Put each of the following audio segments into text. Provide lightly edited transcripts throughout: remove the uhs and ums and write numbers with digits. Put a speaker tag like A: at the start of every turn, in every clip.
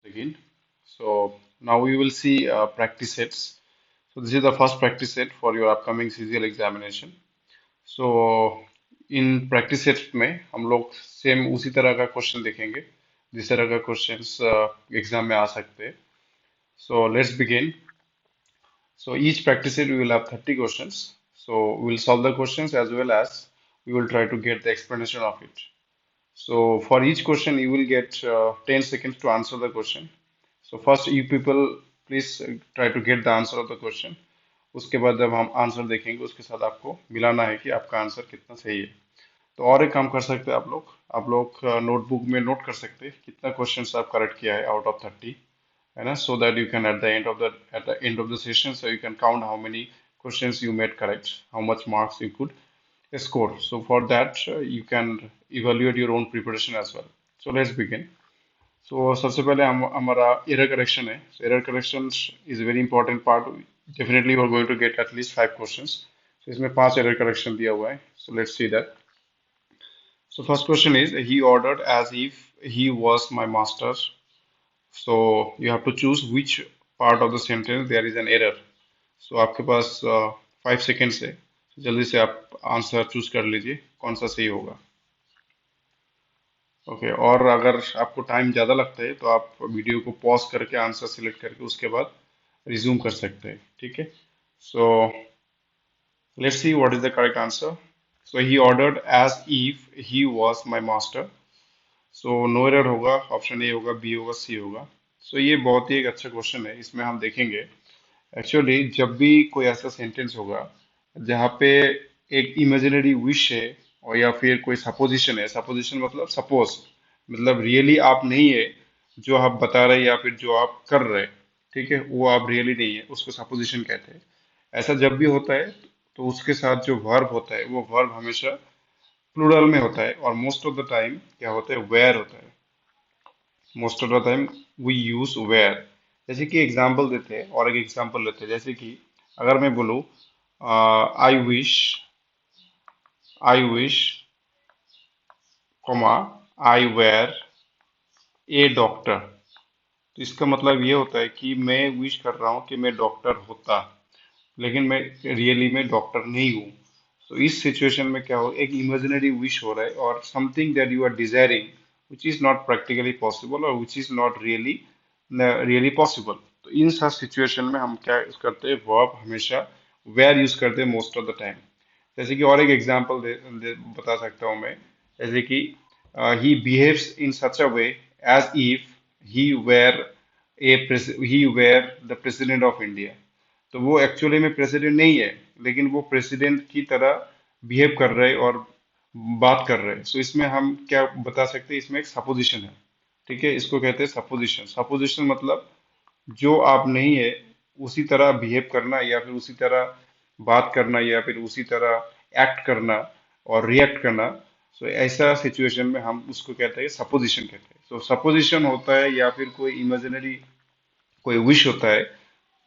A: Begin. So now we will see practice sets. So this is the first practice set for your upcoming CGL examination. So in practice set में हम लोग same उसी तरह का question देखेंगे जिस तरह का क्वेश्चंस एग्जाम में आ सकते हैं. So let's begin. So each practice set we will have 30 questions. So we will solve the questions as well as we will try to get the explanation of it. So for each question you will get 10 seconds to answer the question. So first you people please try to get the answer of the question. उसके बाद जब हम answer देखेंगे उसके साथ आपको मिलाना है कि आपका आंसर कितना सही है. तो और एक काम कर सकते हैं आप लोग नोटबुक में नोट कर सकते हैं कितना क्वेश्चंस आप करेक्ट किया है आउट ऑफ 30, है ना, so that you can at the session so you can count how many questions you made correct, how much marks you could score. So for that you can evaluate your own preparation as well. So let's begin. So सबसे पहले हम हमारा error correction है. So error correction is a very important part. Definitely you are going to get at least 5 questions. So इसमें 5 error correction दिया हुआ है. So let's see that. So first question is he ordered as if he was my master. So you have to choose which part of the sentence there is an error. So आपके पास 5 seconds है. So जल्दी से आप answer choose कर लीजिए कौन सा सही होगा. ओके, और अगर आपको टाइम ज़्यादा लगता है तो आप वीडियो को पॉज करके आंसर सिलेक्ट करके उसके बाद रिज्यूम कर सकते हैं. ठीक है. So let's see what is the correct answer. So he ordered as if he was my master. So no error होगा, ऑप्शन ए होगा, बी होगा, सी होगा. सो ये बहुत ही एक अच्छा क्वेश्चन है. इसमें हम देखेंगे एक्चुअली जब भी कोई ऐसा सेंटेंस होगा जहाँ पे एक इमेजिनरी विश है और या फिर कोई सपोजिशन है. सपोजिशन मतलब सपोज, मतलब रियली आप नहीं है जो आप बता रहे हैं या फिर जो आप कर रहे हैं. ठीक है, वो आप रियली नहीं है, उसको सपोजिशन कहते हैं. ऐसा जब भी होता है तो उसके साथ जो वर्ब होता है वो वर्ब हमेशा प्लूरल में होता है और मोस्ट ऑफ द टाइम क्या होता है, वेयर होता है. Most of the time we use were. जैसे कि एग्जाम्पल देते हैं और एक एग्जाम्पल लेते हैं. जैसे कि अगर मैं बोलूँ I wish comma I were a doctor. तो इसका मतलब ये होता है कि मैं विश कर रहा हूँ कि मैं डॉक्टर होता, लेकिन मैं रियली में डॉक्टर नहीं हूँ. तो इस सिचुएशन में क्या हो, एक इमेजिनरी विश हो रहा है और something that you are desiring which is not practically possible और which is not really possible. तो इन सब सिचुएशन में हम क्या यूज करते हैं, वर्ब हमेशा वेयर यूज करते हैं मोस्ट ऑफ द टाइम. जैसे कि और एक एग्जांपल बता सकता हूँ मैं. जैसे कि he behaves in such a way as if he were he were the president of India. तो वो एक्चुअली में प्रेसिडेंट नहीं है लेकिन वो प्रेसिडेंट की तरह बिहेव कर रहे हैं और बात कर रहे हैं. सो इसमें हम क्या बता सकते हैं, इसमें एक सपोजिशन है. ठीक है, इसको कहते हैं सपोजिशन. सपोजिशन मतलब जो आप नहीं है उसी तरह बिहेव करना या फिर उसी तरह बात करना या फिर उसी तरह एक्ट करना और रिएक्ट करना. सो ऐसा सिचुएशन में हम उसको कहते हैं सपोजिशन कहते हैं. सो सपोजिशन होता है या फिर कोई इमेजिनरी कोई विश होता है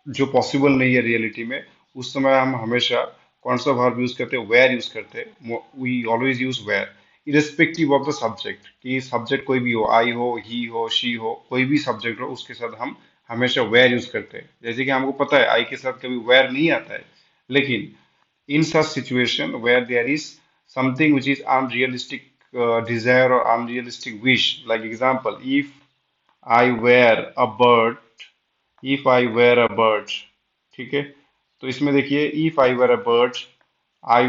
A: जो पॉसिबल नहीं है रियलिटी में. उस समय हम हमेशा कौन सा वर्ब यूज करते हैं, वेयर यूज करते हैं. We always use were irrespective of the subject. कि सब्जेक्ट कोई भी हो, आई हो, ही हो, शी हो, कोई भी सब्जेक्ट हो उसके साथ हम हमेशा वेयर यूज करते हैं. जैसे कि हमको पता है आई के साथ कभी वेयर नहीं आता है, लेकिन in such situation where there is something which is unrealistic desire or unrealistic wish, like example, I wear a bird if I wear a bird. ठीक है. तो इसमें देखिए if I were a bird I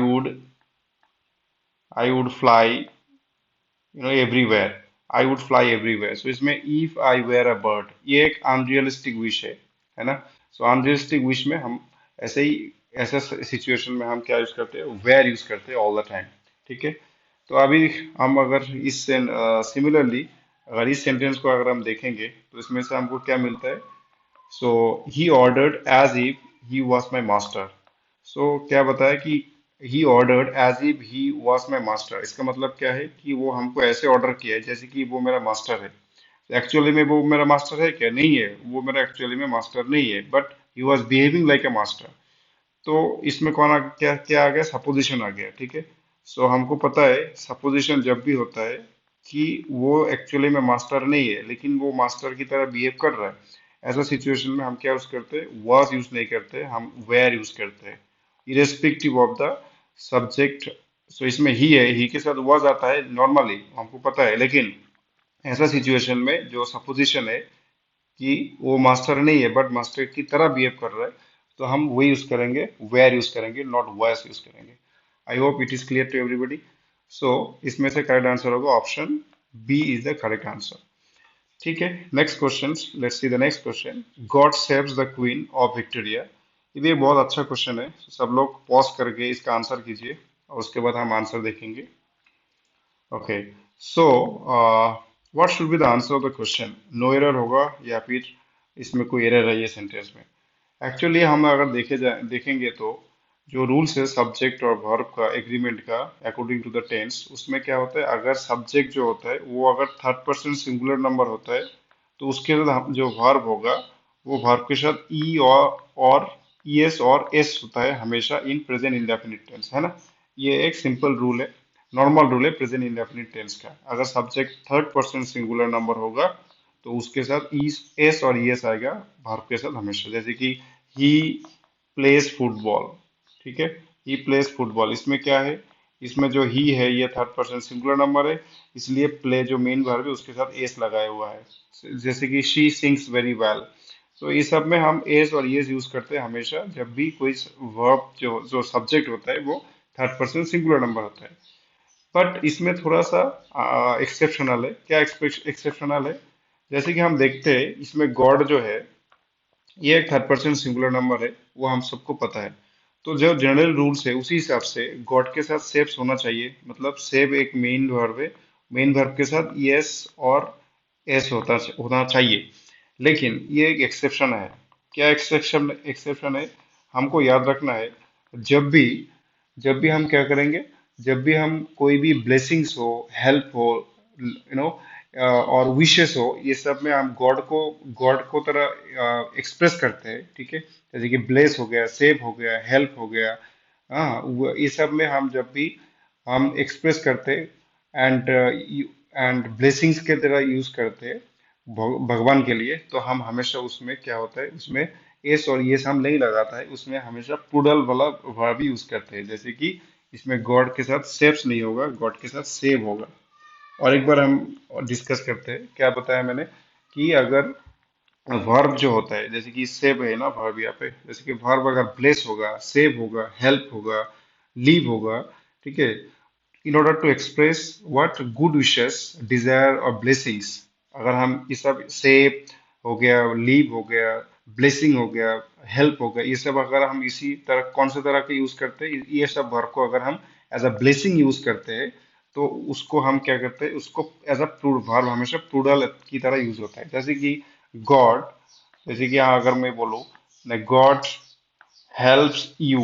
A: would fly everywhere. I would fly everywhere. So इसमें if I were a bird ये एक unrealistic wish है ना. सो अनरियलिस्टिक विश में हम ऐसे ही ऐसा सिचुएशन में हम क्या यूज करते हैं, वेयर यूज करते हैं ऑल द टाइम. ठीक है. तो अभी हम अगर इस सिमिलरली अगर इस सेंटेंस को अगर हम देखेंगे तो इसमें से हमको क्या मिलता है. So he ordered as if he was my master. So क्या बताया कि he ordered as if he was my master. इसका मतलब क्या है कि वो हमको ऐसे ऑर्डर किया है जैसे कि वो मेरा मास्टर है. एक्चुअली में वो मेरा मास्टर है क्या, नहीं है, वो मेरा एक्चुअली में मास्टर नहीं है, but he was behaving like a master. तो इसमें कौन आ क्या क्या आ गया, सपोजिशन आ गया. ठीक है. सो हमको पता है सपोजिशन जब भी होता है कि वो एक्चुअली में मास्टर नहीं है लेकिन वो मास्टर की तरह बिहेव कर रहा है, ऐसा सिचुएशन में हम क्या यूज करते हैं, was यूज नहीं करते, हम where यूज करते हैं, इरेस्पेक्टिव ऑफ द सब्जेक्ट। सो इसमें ही है, ही के साथ was आता है नॉर्मली, हमको पता है, लेकिन ऐसा सिचुएशन में जो सपोजिशन है कि वो मास्टर नहीं है बट मास्टर की तरह बिहेव कर रहा है, तो हम वही यूज करेंगे, वेयर यूज करेंगे, नॉट वायस यूज करेंगे। I hope it is clear to everybody. So इसमें से करेक्ट आंसर होगा option B is the correct answer. ठीक है, next question, let's see the next question. God saves the queen of Victoria. ये बहुत अच्छा question है, सब लोग पॉज करके इसका आंसर कीजिए और उसके बाद हम आंसर देखेंगे। Okay, so what should be the answer of the question, no error होगा या फिर इसमें कोई एरर है ये सेंटेंस में? एक्चुअली हम अगर देखेंगे तो जो रूल्स है सब्जेक्ट और वर्ब का एग्रीमेंट का अकॉर्डिंग टू द टेंस, उसमें क्या होता है, अगर सब्जेक्ट जो होता है वो अगर थर्ड पर्सन सिंगुलर नंबर होता है तो उसके साथ जो वर्ब होगा वो वर्ब के साथ ई और ईएस और एस होता है हमेशा इन प्रेजेंट इंडेफिनिट टेंस, है ना। ये एक सिंपल रूल है, नॉर्मल रूल है प्रेजेंट इंडेफिनिट टेंस का। अगर subject third person singular number होगा तो उसके साथ ई एस और ईएस आएगा वर्ब के साथ हमेशा, जैसे कि ही प्लेस फुटबॉल। ठीक है, ही प्लेस फुटबॉल, इसमें क्या है, इसमें जो ही है ये थर्ड पर्सन सिंगुलर नंबर है, इसलिए प्ले जो मेन वर्ब है उसके साथ एस लगाया हुआ है, जैसे कि शी सिंग्स वेरी वेल। तो इस सब में हम एस और येस यूज करते हैं हमेशा जब भी कोई वर्ब जो जो सब्जेक्ट होता है वो थर्ड पर्सन सिंगुलर नंबर होता है। बट इसमें थोड़ा सा एक्सेप्शनल है, क्या एक्सेप्शनल है, जैसे कि हम देखते हैं इसमें गॉड जो है ये एक थर्ड पर्सन सिंगुलर नंबर है, वो हम सबको पता है। तो जो जनरल रूल्स है उसी हिसाब से गॉड के साथ सेव्स होना चाहिए, मतलब सेव एक मेन वर्ब है, मेन वर्ब के साथ यस और एस होना चाहिए। लेकिन ये एक एक्सेप्शन है। क्या एक्सेप्शन एक्सेप्शन है, हमको याद रखना है, जब भी जब भी हम क्या करेंगे, जब भी हम कोई भी ब्लेसिंग्स हो, हेल्प हो, नो और विशेस हो, ये सब में हम गॉड को तरह एक्सप्रेस करते हैं। ठीक है, जैसे कि ब्लेस हो गया, सेव हो गया, हेल्प हो गया, हाँ ये सब में हम जब भी हम एक्सप्रेस करते एंड एंड ब्लेसिंग्स के तरह यूज करते हैं भगवान के लिए, तो हम हमेशा उसमें क्या होता है, उसमें एस और यस हम नहीं लगाता है, उसमें हमेशा प्लूरल वाला वर्ब यूज करते हैं, जैसे कि इसमें गॉड के साथ सेव्स नहीं होगा, गॉड के साथ सेव होगा। और एक बार हम डिस्कस करते हैं, क्या बताया मैंने कि अगर वर्ब जो होता है, जैसे कि सेव है ना वर्ब यहाँ पे, जैसे कि वर्ब अगर ब्लेस होगा, सेव होगा, हेल्प होगा, लीव होगा, ठीक है, in order to express what good wishes, desire और blessings, अगर हम ये सब सेव हो गया, लीव हो गया, ब्लेसिंग हो गया, हेल्प हो गया, ये सब अगर हम इसी तरह कौन से तरह के यूज करते हैं, ये सब वर्ब को अगर हम एज अ ब्लेसिंग यूज करते हैं तो उसको हम क्या करते हैं, उसको एज अ वर्ब हमेशा प्लूरल की तरह यूज होता है, जैसे कि गॉड, जैसे कि यहाँ अगर मैं बोलूँ गॉड हेल्प्स यू,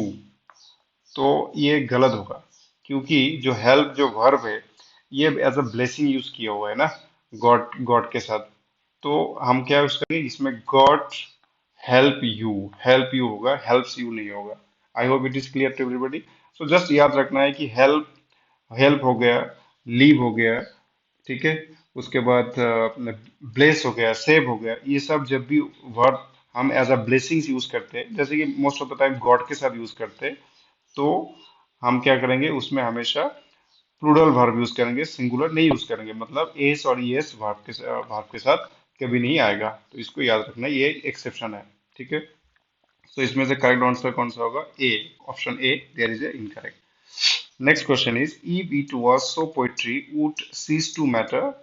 A: तो ये गलत होगा, क्योंकि जो हेल्प जो वर्ब है ये एज अ ब्लेसिंग यूज किया हुआ है ना गॉड गॉड के साथ। तो हम क्या यूज करेंगे इसमें, गॉड हेल्प यू होगा, हेल्प्स यू नहीं होगा। I hope it is clear to everybody. So just याद रखना है कि हेल्प हेल्प हो गया, लीव हो गया, ठीक है, उसके बाद ब्लेस हो गया, सेव हो गया, ये सब जब भी वर्ड हम एज अ ब्लेसिंग्स यूज करते हैं, जैसे कि most of the time God के साथ यूज करते हैं, तो हम क्या करेंगे उसमें हमेशा प्लूरल वर्ब यूज करेंगे, सिंगुलर नहीं यूज करेंगे, मतलब एस और एस वर्ब के साथ कभी नहीं आएगा, तो इसको याद रखना, ये एक्सेप्शन है। ठीक है, तो इसमें से करेक्ट आंसर कौन सा होगा, A, option A, there is A incorrect. Next question is, if it was so poetry would cease to matter,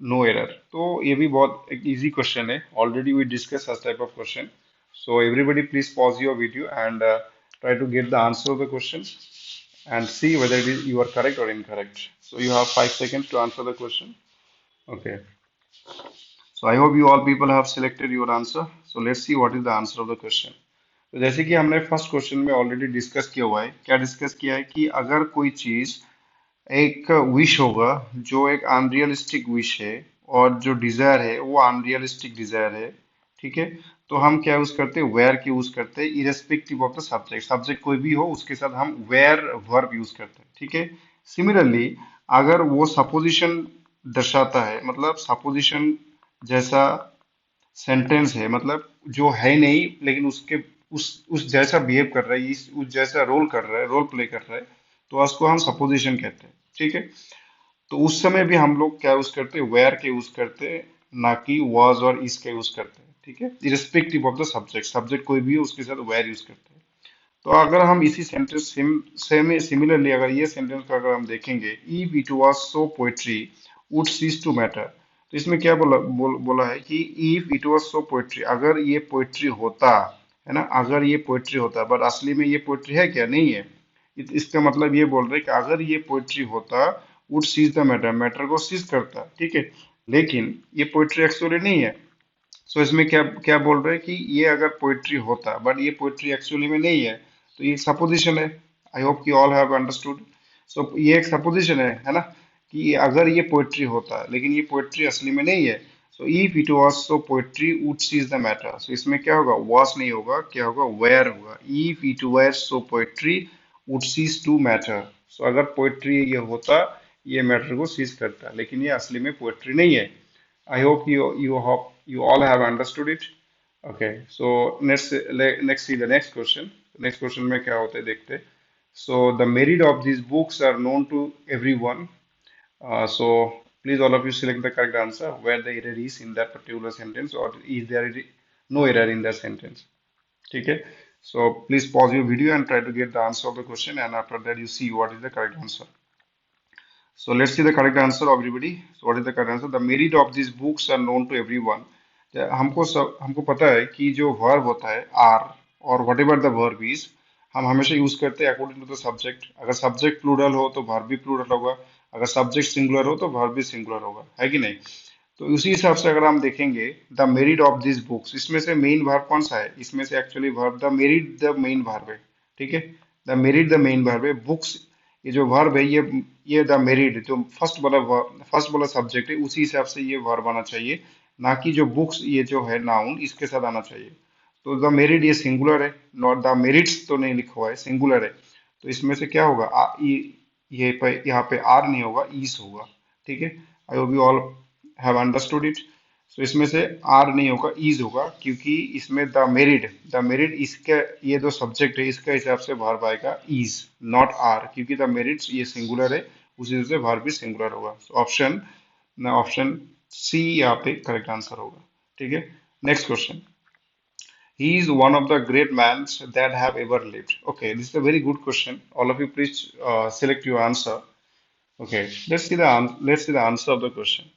A: no error. तो ये भी बहुत एक इजी क्वेश्चन है, already we discuss such type of question. So everybody please pause your video and try to get the answer of the question and see whether you are correct or incorrect. So you have 5 seconds to answer the question. Okay. So I hope you all people have selected your answer. So let's see what is the answer of the question. तो जैसे कि हमने first question में already discuss किया हुआ है, क्या discuss किया है कि अगर कोई चीज एक विश होगा जो एक अनरियलिस्टिक विश है और जो डिजायर है वो अनरियलिस्टिक डिजायर है, ठीक है, तो हम क्या यूज करते हैं, वेयर की यूज करते हैं, irrespective of the subject, subject कोई भी हो उसके साथ हम वेयर वर्ब यूज करते हैं। ठीक है, सिमिलरली अगर वो सपोजिशन दर्शाता है, मतलब सपोजिशन जैसा सेंटेंस है, मतलब जो है नहीं लेकिन उसके उस जैसा बिहेव कर रहा है, उस जैसा रोल कर रहा है, रोल प्ले कर रहा है, तो उसको हम सपोजिशन कहते हैं। ठीक है। तो उस समय भी हम लोग क्या यूज करते हैं, वेयर के यूज करते हैं, ना कि वाज और इज का यूज करते हैं। ठीक है, irrespective of the subject, subject कोई भी हो उसके साथ वेयर यूज करते हैं। तो अगर हम इसी सेंटेंस सेम सिमिलरली अगर ये सेंटेंस का अगर हम देखेंगे, if it was so poetry would cease to matter, तो इसमें क्या बोला है कि if it was so poetry, अगर ये पोएट्री होता, है ना, अगर ये पोएट्री होता, बट असली में ये पोएट्री है क्या, नहीं है। इसका मतलब ये बोल रहे हैं कि अगर ये पोएट्री होता would cease the matter, matter को सीज करता। ठीक है, लेकिन ये पोएट्री एक्चुअली नहीं है। सो इसमें क्या क्या बोल रहे हैं कि ये अगर पोएट्री होता बट ये पोएट्री एक्चुअली में नहीं है, तो ये सपोजिशन है। आई होप कि ऑल हैव अंडरस्टूड। सो ये एक सपोजिशन है ना, कि अगर ये पोएट्री होता लेकिन ये पोएट्री असली में नहीं है। So if it was so poetry would cease the matter, so इसमें क्या होगा, वाज नहीं होगा, क्या होगा, वेयर होगा। If it were so poetry would cease to matter, so अगर पोएट्री ये होता, ये मैटर को सीज करता, लेकिन ये असली में पोएट्री नहीं है। I hope you all have understood it. Okay, so next see the next question. Next question में क्या होता है देखते हैं. So the merit of these books are known to everyone. So please all of you select the correct answer where the error is in that particular sentence, or is there no error in that sentence. ठीक है. So please pause your video and try to get the answer of the question, and after that you see what is the correct answer. So let's see the correct answer of everybody. So what is the correct answer? The merit of these books are known to everyone. हमको पता है कि जो verb होता है are, और what ever the verb is, हम हमेशा यूज करते हैं अकॉर्डिंग टू द सब्जेक्ट। अगर सब्जेक्ट प्लूरल हो तो वर्ब भी प्लूरल होगा, अगर सब्जेक्ट सिंगुलर हो तो वर्ब भी सिंगुलर होगा, है कि नहीं। तो उसी हिसाब से अगर हम देखेंगे the merit of this books, इसमें से मेन वर्ब कौन सा है, इसमें से actually verb the merit the main verb है। ठीक है, the merit the main verb है। बुक्स, ये जो वर्ब है, ये द मेरिट जो फर्स्ट वाला सब्जेक्ट है, उसी हिसाब से ये वर्ब आना चाहिए, ना कि जो बुक्स ये जो है नाउन इसके साथ आना चाहिए। तो द मेरिट ये सिंगुलर है, नॉट द मेरिट्स तो नहीं लिखा हुआ है, सिंगुलर है। तो इसमें से क्या होगा, यहाँ पे आर नहीं होगा, ईस होगा। ठीक है, I hope you all have understood it. So इसमें से आर नहीं होगा, ईज होगा, क्योंकि इसमें द मेरिड इसके, ये जो सब्जेक्ट है इसके हिसाब से वर्ब आएगा इज, नॉट आर, क्योंकि द मेरिट्स ये सिंगुलर है, उसी वजह से वर्ब भी सिंगुलर होगा। ऑप्शन ऑप्शन सी यहाँ पे करेक्ट आंसर होगा। ठीक है, next question. He is one of the great men that have ever lived. Okay, this is a very good question. All of you, please select your answer. Okay, let's see the answer of the question.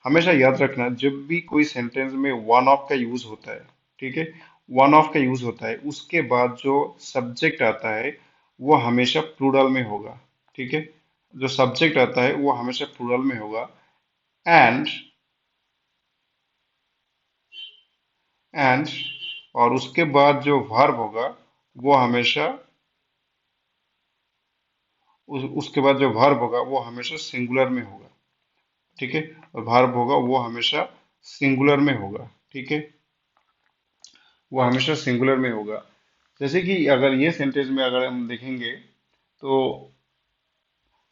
A: हमेशा याद रखना, जब भी कोई sentence में one of का use होता है, ठीक है, वन ऑफ का यूज होता है, उसके बाद जो सब्जेक्ट आता है वो हमेशा प्लूरल में होगा। ठीक है, जो सब्जेक्ट आता है वो हमेशा प्लूरल में होगा। एंड एंड और उसके बाद जो वर्ब होगा वो हमेशा उसके बाद जो वर्ब होगा वो हमेशा सिंगुलर में होगा। ठीक है, और वर्ब होगा वो हमेशा सिंगुलर में होगा। ठीक है, वो हमेशा सिंगुलर में होगा। जैसे कि अगर ये सेंटेंस में अगर हम देखेंगे, तो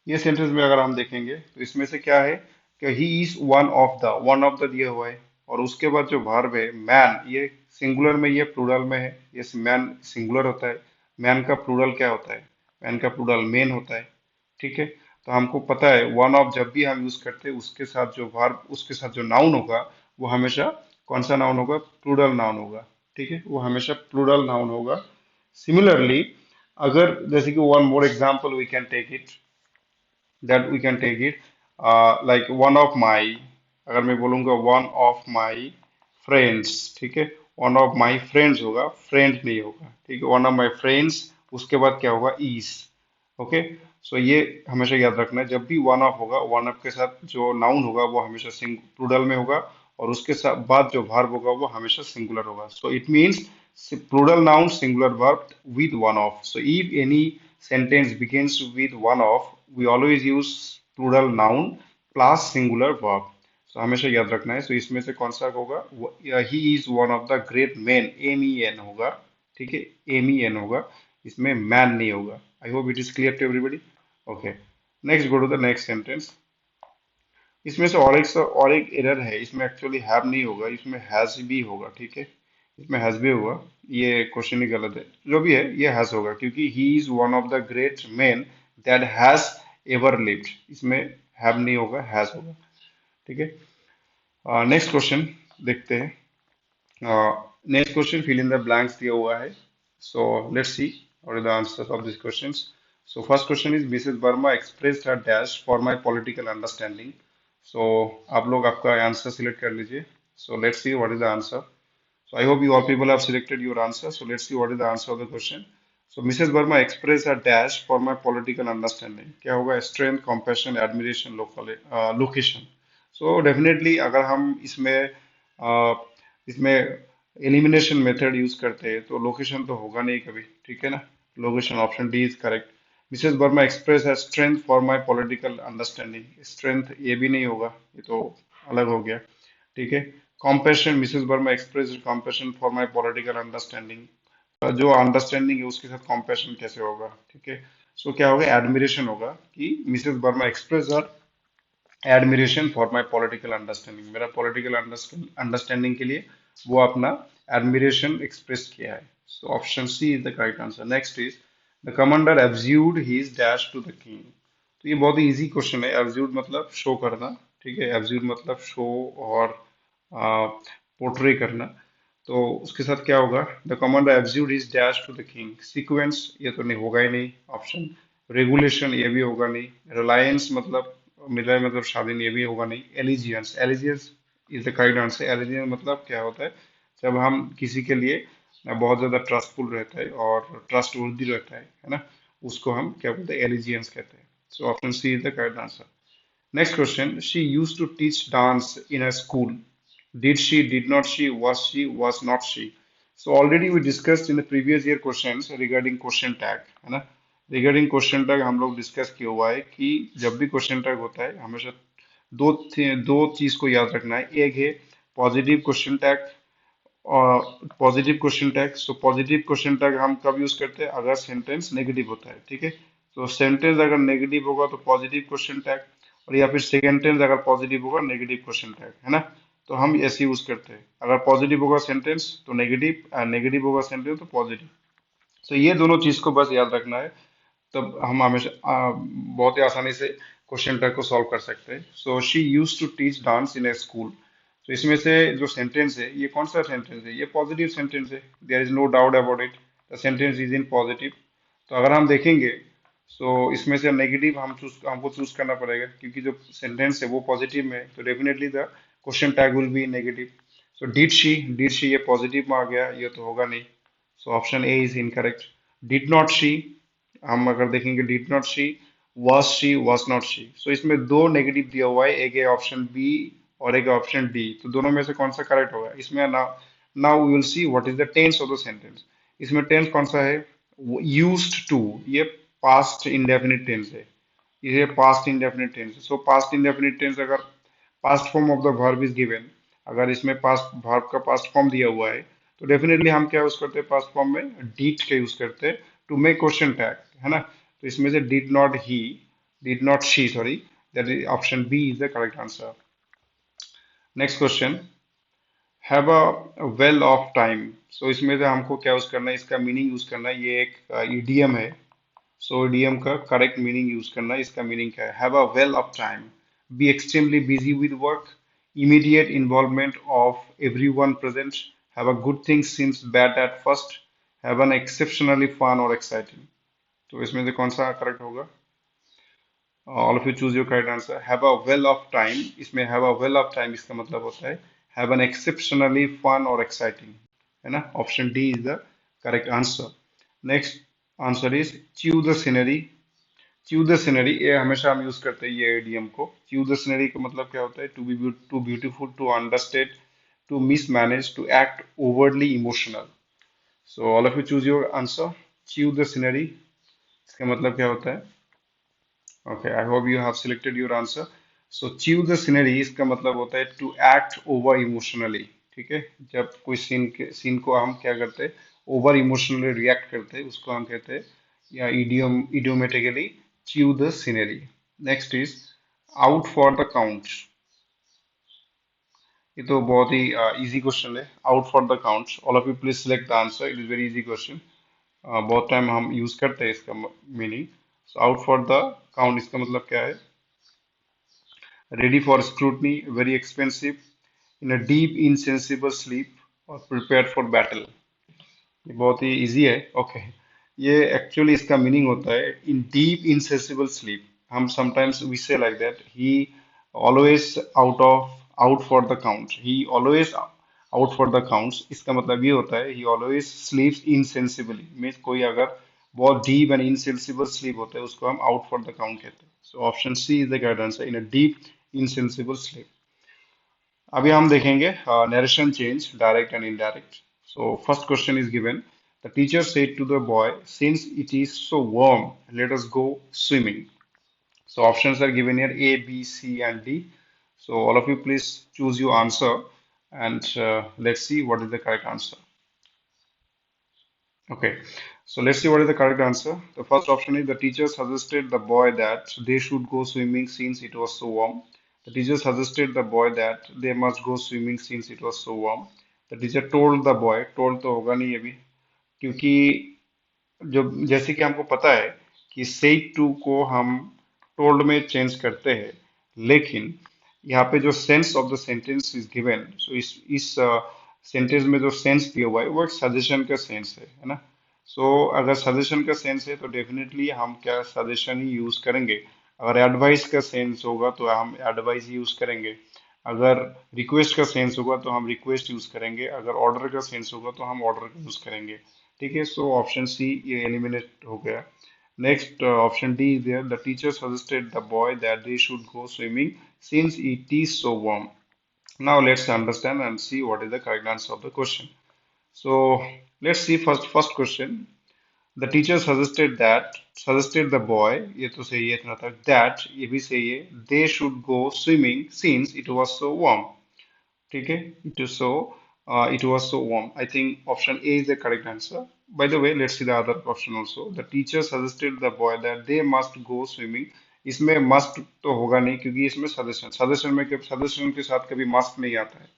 A: ये सेंटेंस में अगर हम देखेंगे तो इसमें से क्या है कि he is one of the दिया हुआ है, और उसके बाद जो वर्ब है मैन, ये सिंगुलर में, ये प्लूरल में है। ये मैन सिंगुलर होता है, मैन का प्लूरल क्या होता है, मैन का प्लूरल मेन होता है। ठीक है, तो हमको पता है वन ऑफ जब भी हम यूज करते हैं उसके साथ जो वर्ब, उसके साथ जो नाउन होगा वो हमेशा कौन सा नाउन होगा, प्लूरल नाउन होगा। ठीक है, वो हमेशा प्लूरल नाउन होगा। सिमिलरली, अगर जैसे कि one more example we can take it, that we can take it like one of my, अगर मैं बोलूंगा one of my friends, ठीक है, one of my friends होगा, friend नहीं होगा। ठीक है, one of my friends, उसके बाद क्या होगा, is। ओके, सो ये हमेशा याद रखना है, जब भी वन ऑफ होगा, वन ऑफ के साथ जो नाउन होगा वो हमेशा प्लूरल में होगा, और उसके साथ बाद जो वर्ब होगा वो हमेशा सिंगुलर होगा। So it means plural noun singular verb with one of. So if any sentence begins with one of, we always use plural noun plus singular verb. So हमेशा याद रखना है। So इसमें से कौन सा होगा, he is one of the great men, MEN होगा। ठीक है, MEN होगा, इसमें man नहीं होगा। I hope it is clear to everybody. Okay, next go to the next sentence. इसमें से और एक एरर है, इसमें एक्चुअली हैव नहीं होगा, इसमें हैज भी होगा, ठीक है। इसमें हैज भी होगा, ये क्वेश्चन ही गलत है, जो भी है ये हैज होगा, क्योंकि he is one of the great man that has ever lived. इसमें हैव नहीं होगा, हैज होगा, ठीक है। नेक्स्ट क्वेश्चन देखते हैं। Next question fill in the blanks दिया हुआ है, so let's see what are the answers of this questions. So first question is Mrs Verma expressed her dash for my political understanding. So आप लोग आपका answer select कर लीजिए। So let's see what is the answer. So I hope you all people have selected your answer. So let's see what is the answer of the question. So Mrs. Verma expressed a dash for my political understanding. क्या होगा? Strength, compassion, admiration, local, location. So definitely अगर हम इसमें elimination method use करते हैं तो location तो होगा नहीं कभी, ठीक है ना। Location option D is correct. Mrs Verma express है strength for my political understanding, strength ये भी नहीं होगा, ये तो अलग हो गया, ठीक है। Compassion, Mrs Verma express compassion for my political understanding, जो अंडरस्टैंडिंग है उसके साथ कॉम्पेशन कैसे होगा, ठीक है। सो क्या होगा? एडमिरेशन होगा कि Mrs Verma express admiration for my political understanding, मेरा पॉलिटिकल अंडरस्टैंडिंग के लिए वो अपना एडमिरेशन एक्सप्रेस किया है। So option C is the correct answer. Next is the commander abused his dash to the king. तो ये बहुत ही इजी क्वेश्चन है। एब्ज्यूड मतलब शो करना, ठीक है। एब्ज्यूड मतलब शो और पोर्ट्रे करना। तो उसके साथ क्या होगा? The commander abused his dash to the king. Sequence ये तो नहीं होगा ही नहीं ऑप्शन। रेगुलेशन ये भी होगा नहीं। रिलायंस मतलब मिला है मतलब शादी, ये भी होगा नहीं। Allegiance, allegiance is the correct answer. Allegiance मतलब क्या होता है? जब हम किसी के लिए बहुत ज्यादा ट्रस्टफुल रहता है और ट्रस्ट वर्दी रहता है ना, उसको हम क्या बोलते हैं? एलिजियंस कहते हैं। So option C is the correct answer. Next question. She used to teach dance in a school. Did she, did not she, was not she? So already we discussed in the previous year questions regarding question tag, है ना। Regarding question tag हम लोग discuss किया हुआ है कि जब भी क्वेश्चन टैग होता है हमेशा दो चीज को याद रखना है। एक है पॉजिटिव क्वेश्चन टैग और positive question tag. So positive question tag हम कब यूज करते हैं? अगर सेंटेंस नेगेटिव होता है, ठीक है। तो सेंटेंस अगर नेगेटिव होगा तो पॉजिटिव क्वेश्चन टैग, और या फिर सेकेंड टेंस अगर पॉजिटिव होगा नेगेटिव क्वेश्चन टैग, है ना। तो हम ऐसे यूज करते हैं, अगर पॉजिटिव होगा सेंटेंस तो नेगेटिव, नेगेटिव होगा सेंटेंस तो पॉजिटिव। तो ये दोनों चीज को बस याद रखना है, तब हम हमेशा बहुत ही आसानी से क्वेश्चन टैग को सॉल्व कर सकते हैं। So she use to teach dance in a school. तो इसमें से जो सेंटेंस है ये कौन सा सेंटेंस है? ये पॉजिटिव सेंटेंस है, there is no doubt about it, the sentence is in positive. तो अगर हम देखेंगे तो इसमें से नेगेटिव हमको चूज करना पड़ेगा, क्योंकि जो सेंटेंस है वो पॉजिटिव में है, तो definitely the question tag will be negative. So did she ये पॉजिटिव में आ गया, ये तो होगा नहीं। So option A is incorrect. Did not she, हम अगर देखेंगे did not she was not she. So इसमें दो नेगेटिव दिया हुआ है, एक है ऑप्शन बी और एक है ऑप्शन डी। तो दोनों में से कौन सा करेक्ट होगा? इसमें now we will see what is the tense of the sentence. इसमें टेंस कौन सा है? यूज्ड टू, ये पास्ट इंडेफिनिट टेंस है, ये पास्ट इंडेफिनिट टेंस है। सो पास्ट इंडेफिनिट टेंस अगर past form of the verb is given, अगर इसमें पास्ट वर्ब का पास्ट फॉर्म दिया हुआ है, तो डेफिनेटली हम क्या यूज करते हैं पास्ट फॉर्म में? डिड का यूज करते हैं टू मेक क्वेश्चन टैग, है ना। तो इसमें से did not she, sorry, that is option B is the correct answer. Next question, have a whale of time. So इसमें से हमको क्या यूज करना है? इसका मीनिंग यूज करना है, ये एक ईडीएम है। सो ईडीएम का करेक्ट मीनिंग यूज करना है। इसका मीनिंग क्या है? Have a whale of time, be extremely busy with work, immediate involvement of everyone present, have a good thing seems bad at first, have an exceptionally fun or exciting। तो इसमें से कौन सा करेक्ट होगा? All of you choose your correct answer. Have a whale of time, इसमें have a whale of time इसका मतलब होता है हैव एन एक्सेप्शनली फन और एक्साइटिंग, है ना। Option D is the correct answer. Next answer is chew the scenery. Chew the scenery ये हमेशा हम यूज करते हैं ये एडीएम को। च्यू द सीनरी का मतलब क्या होता है? Too beautiful, too understated, too mismanage, too act overly emotional. So all of you choose your answer. Chew the scenery इसका मतलब क्या होता है? Okay, I hope you have selected your answer. So chew the scenery इसका मतलब होता है to act over emotionally, ठीक है। जब कोई सीन को हम क्या करते हैं? ओवर इमोशनली रिएक्ट करते हैं, उसको हम कहते हैं या idiomatically chew the scenery. Next is out for the count. ये तो बहुत ही इजी क्वेश्चन है। Out for the count, all of you please select the answer, it is very easy question. बहुत टाइम हम यूज करते हैं इसका meaning. So out for the count इसका मतलब क्या है? Ready for scrutiny, very expensive, in a deep insensible sleep, और प्रिपेयर फॉर बैटल। ये बहुत ही इजी है। ओके, ये एक्चुअली इसका मीनिंग होता है इन डीप इनसेंसिबल स्लीप। हम समटाइम्स वी से like that he always out for the count, he always out for the counts. इसका मतलब ये होता है ही ऑलवेज स्लीप्स इनसेंसिबली, मीन्स कोई अगर बहुत डीप एंड इनसेंसिबल स्लीप होता है उसको हम आउट फॉर द काउंट कहते हैं। So option C is the correct answer, in a deep insensible sleep. अभी हम देखेंगे narration change, direct and indirect. So first question is given, the teacher said to the boy, since it is so warm, let us go swimming. So options are given here, A, B, C, and D. So all of you please choose your answer, and let's see what is the correct answer. Okay, so let's see what is the correct answer. The first option is the teacher suggested the boy that they should go swimming since it was so warm. The teacher suggested the boy that they must go swimming since it was so warm. The teacher told the boy, told तो होगा नहीं अभी, क्योंकि जो जैसे कि हमको पता है कि सेड टू को हम टोल्ड में चेंज करते हैं, लेकिन यहाँ पे जो sense of the sentence is given, so इस सेंटेंस में जो सेंस दिया हुआ है वो एक सजेशन का सेंस है ना। सो अगर सजेशन का सेंस है तो डेफिनेटली हम क्या सजेशन ही यूज करेंगे। अगर एडवाइस का सेंस होगा तो हम एडवाइस यूज करेंगे। अगर रिक्वेस्ट का सेंस होगा तो हम रिक्वेस्ट यूज करेंगे। अगर ऑर्डर का सेंस होगा तो हम ऑर्डर यूज करेंगे। ठीक है, सो ऑप्शन सी ये एलिमिनेट हो गया। Next option D is there, the teacher suggested the boy that they should go swimming since it is so warm. Now let's understand and see what is the correct answer of the question. So let's see first question. The teacher suggested the boy, ये तो सही है इतना तक, that ये भी सही है, they should go swimming since it was so warm। ठीक है, it was so warm। I think option A is the correct answer। By the way, let's see the other option also। The teacher suggested the boy that they must go swimming। इसमें must तो होगा नहीं क्योंकि इसमें suggestion के साथ कभी must नहीं आता है।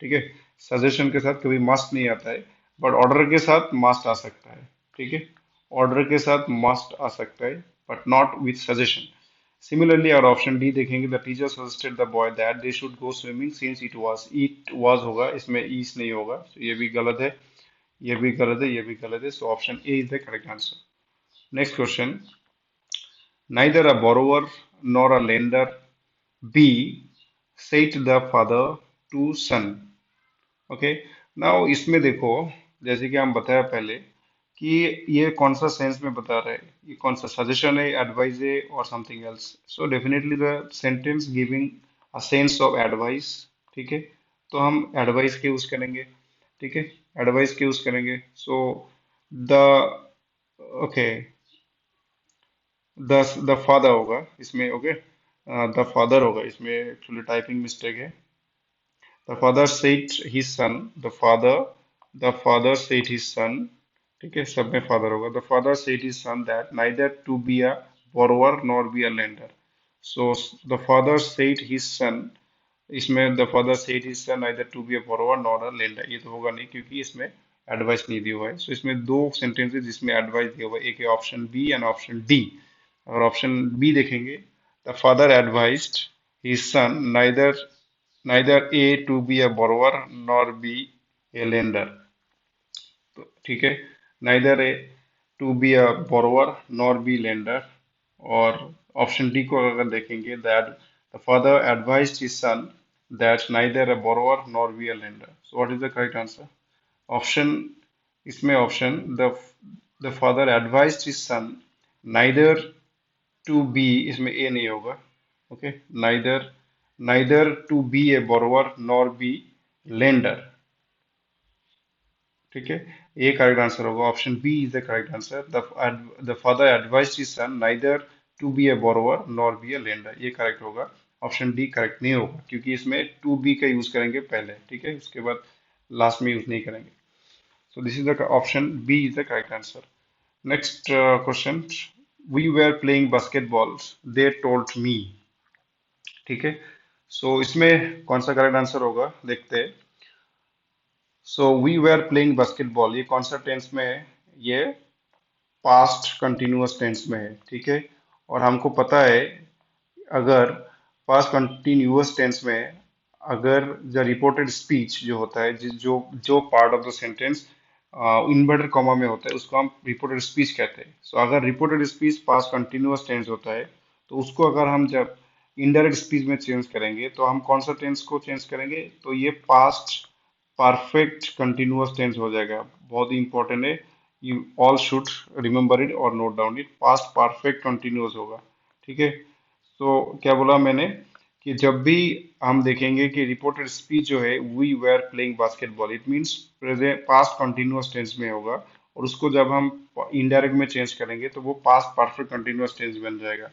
A: ठीक है, सजेशन के साथ कभी मस्ट नहीं आता है, बट ऑर्डर के साथ मस्ट आ सकता है। ठीक है, ऑर्डर के साथ मस्ट आ सकता है, but not with suggestion. Similarly और ऑप्शन डी देखेंगे, the teacher suggested the boy that they should go swimming since it was होगा, इसमें ईस नहीं होगा, तो ये भी गलत है, ये भी गलत है, ये भी गलत है। So option A is the correct answer. Next question, neither a borrower nor a lender, B, said the father to son। Okay, now इसमें देखो, जैसे कि हम बताया पहले कि ये कौन सा सेंस में बता रहा है, ये कौन सा सजेशन है, एडवाइस है, और something else. So definitely the sentence giving a sense of advice. ठीक है, तो हम एडवाइस के यूज करेंगे। ठीक है, एडवाइस के यूज करेंगे। So the okay, the father होगा इसमें। ओके, द फादर होगा इसमें, एक्चुअली टाइपिंग मिस्टेक है। The father said his son, the father said his son। ठीक है, सब में father होगा। The father said his son that neither to be a borrower nor be a lender। So the father said his son, इसमें the father said his son neither to be a borrower nor a lender, ये तो होगा नहीं क्योंकि इसमें advice नहीं दिया हुआ है। सो इसमें दो सेंटेंसेस जिसमें एडवाइस दिया हुआ है, एक है option B and option D. और ऑप्शन बी देखेंगे, the father advised his son neither A to be a borrower nor B a lender। तो ठीक है, neither A to be a borrower nor be lender। और option D को अगर देखेंगे, that the father advised his son that neither a borrower nor be a lender। So what is the correct answer? Option, इसमें option the father advised his son neither to be, इसमें A नहीं होगा। Okay, neither neither to be a borrower nor be lender. ठीक है, ये correct answer होगा, option B is the correct answer. The father advised his son neither to be a borrower nor be a lender, ये correct होगा। Option D correct नहीं होगा क्योंकि इसमें टू बी का यूज करेंगे पहले। ठीक है, उसके बाद लास्ट में यूज नहीं करेंगे। So this is the option B is the correct answer. Next question, we were playing basketball, they told me. ठीक है, सो इसमें कौन सा करेक्ट आंसर होगा देखते हैं। So we were playing basketball, ये कौन सा टेंस में है? ये पास्ट कंटिन्यूअस टेंस में है, ठीक है। और हमको पता है, अगर पास्ट कंटिन्यूअस टेंस में अगर द रिपोर्टेड स्पीच जो होता है, जो जो part of the sentence inverted comma में होता है, उसको हम रिपोर्टेड स्पीच कहते हैं। सो अगर reported speech past continuous tense होता है, तो उसको अगर हम जब इनडायरेक्ट स्पीच में चेंज करेंगे, तो हम कौन सा टेंस को चेंज करेंगे? तो ये पास्ट परफेक्ट कंटिन्यूअस टेंस हो जाएगा। बहुत ही इंपॉर्टेंट है, you all should remember it और note down it. Past perfect continuous होगा, ठीक है। तो क्या बोला मैंने कि जब भी हम देखेंगे कि रिपोर्टेड स्पीच जो है we were playing basketball, it means present past continuous tense में होगा। और उसको जब हम इनडायरेक्ट में चेंज करेंगे, तो वो पास्ट परफेक्ट कंटिन्यूअस टेंस बन जाएगा,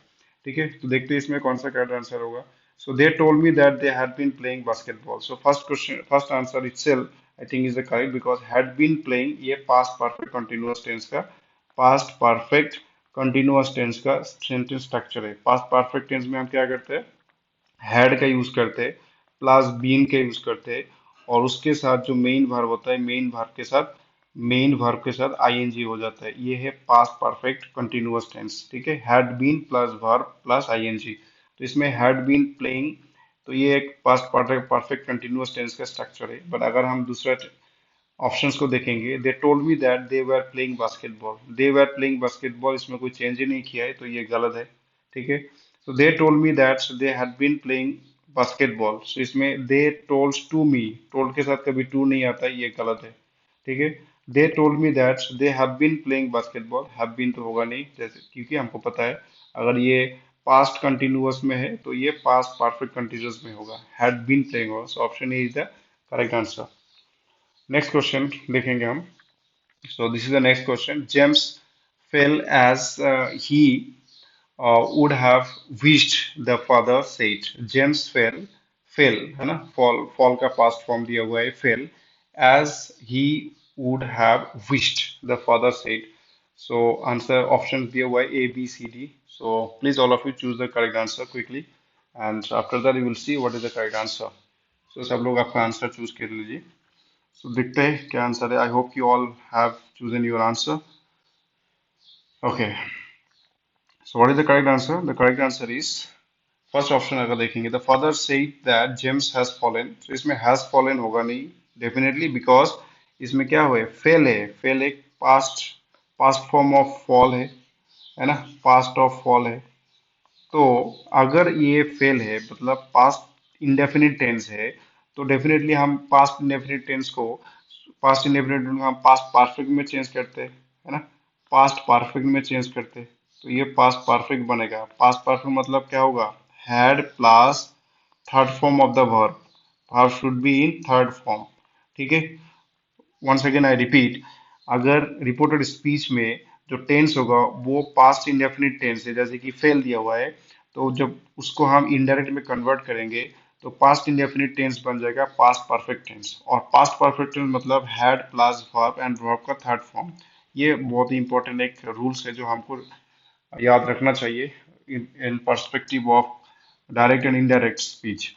A: ठीक है। तो देखते हैं इसमें कौन सा करेक्ट आंसर होगा। So they told me that they had been playing basketball. So first question, first answer itself I think is the correct, because had been playing ये पास्ट परफेक्ट कंटिन्यूअस टेंस का, past perfect continuous tense का sentence structure है। Past perfect tense में हम क्या करते हैं? Had का यूज करते हैं, प्लस बीन का यूज करते हैं, और उसके साथ जो मेन वर्ब होता है, मेन वर्ब के साथ आईएनजी हो जाता है। ये है पास्ट परफेक्ट कंटिन्यूअस टेंस, ठीक है। Had been plus verb plus ING. तो इसमें हैड बीन प्लेइंग, तो ये एक पास्ट परफेक्ट कंटिन्यूअस टेंस का स्ट्रक्चर है। बट अगर हम दूसरा ऑप्शंस को देखेंगे, they told me that they were playing basketball, they were playing basketball, इसमें कोई चेंज ही नहीं किया है, तो ये गलत है, ठीक है। So they told me that they had been playing basketball, so इसमें they tolls to me, told के साथ कभी टू नहीं आता, ये गलत है, ठीक है। They told me that they have been playing basketball, have been तो होगा नहीं, जैसे क्योंकि हमको पता है अगर ये पास्ट कंटिन्यूअस में है, तो ये पास्ट परफेक्ट कंटिन्यूअस में होगा, हैड बीन प्लेइंग होगा। सो option A is the correct answer. Next question देखेंगे हम। So this is the next question. James fell as he would have wished, the father said. James fell है ना, fall का past form दिया हुआ है, fell as he would have wished, the father said. So answer options दिया हुआ है A B C D. So please all of you choose the correct answer quickly, and after that you will see what is the correct answer. So सब लोग आपका answer choose कर लीजिए। सो देखते हैं क्या आंसर है। I hope you all have chosen your answer. Okay, so what is the correct answer? The correct answer is first option. अगर देखेंगे, the father said that James has fallen, तो इसमें हैज फॉलन होगा नहीं definitely, because इसमें क्या हुआ है? फेल है। फेल एक past past form of fall है ना, पास्ट ऑफ फॉल है। तो अगर ये फेल है मतलब पास्ट इंडेफिनिट टेंस है, तो डेफिनेटली हम पास्ट इंडेफिनिट टेंस को, पास्ट इंडेफिनिट टेंस को हम पास्ट परफेक्ट में चेंज करते हैं, है ना, पास्ट परफेक्ट में चेंज करते हैं। तो ये पास्ट परफेक्ट बनेगा। पास्ट परफेक्ट मतलब क्या होगा? Had plus third form of the verb, verb should be in third form, ठीक है। वंस अगेन आई रिपीट, अगर रिपोर्टेड स्पीच में जो टेंस होगा वो पास्ट इंडेफिनिट टेंस है, जैसे कि फेल दिया हुआ है, तो जब उसको हम इनडायरेक्ट में कन्वर्ट करेंगे, तो पास्ट इंडेफिनिट टेंस बन जाएगा पास्ट परफेक्ट टेंस। और पास्ट परफेक्ट टेंस मतलब had plus verb and verb का थर्ड फॉर्म। ये बहुत ही इंपॉर्टेंट एक रूल्स है जो हमको याद रखना चाहिए in perspective of direct and indirect speech.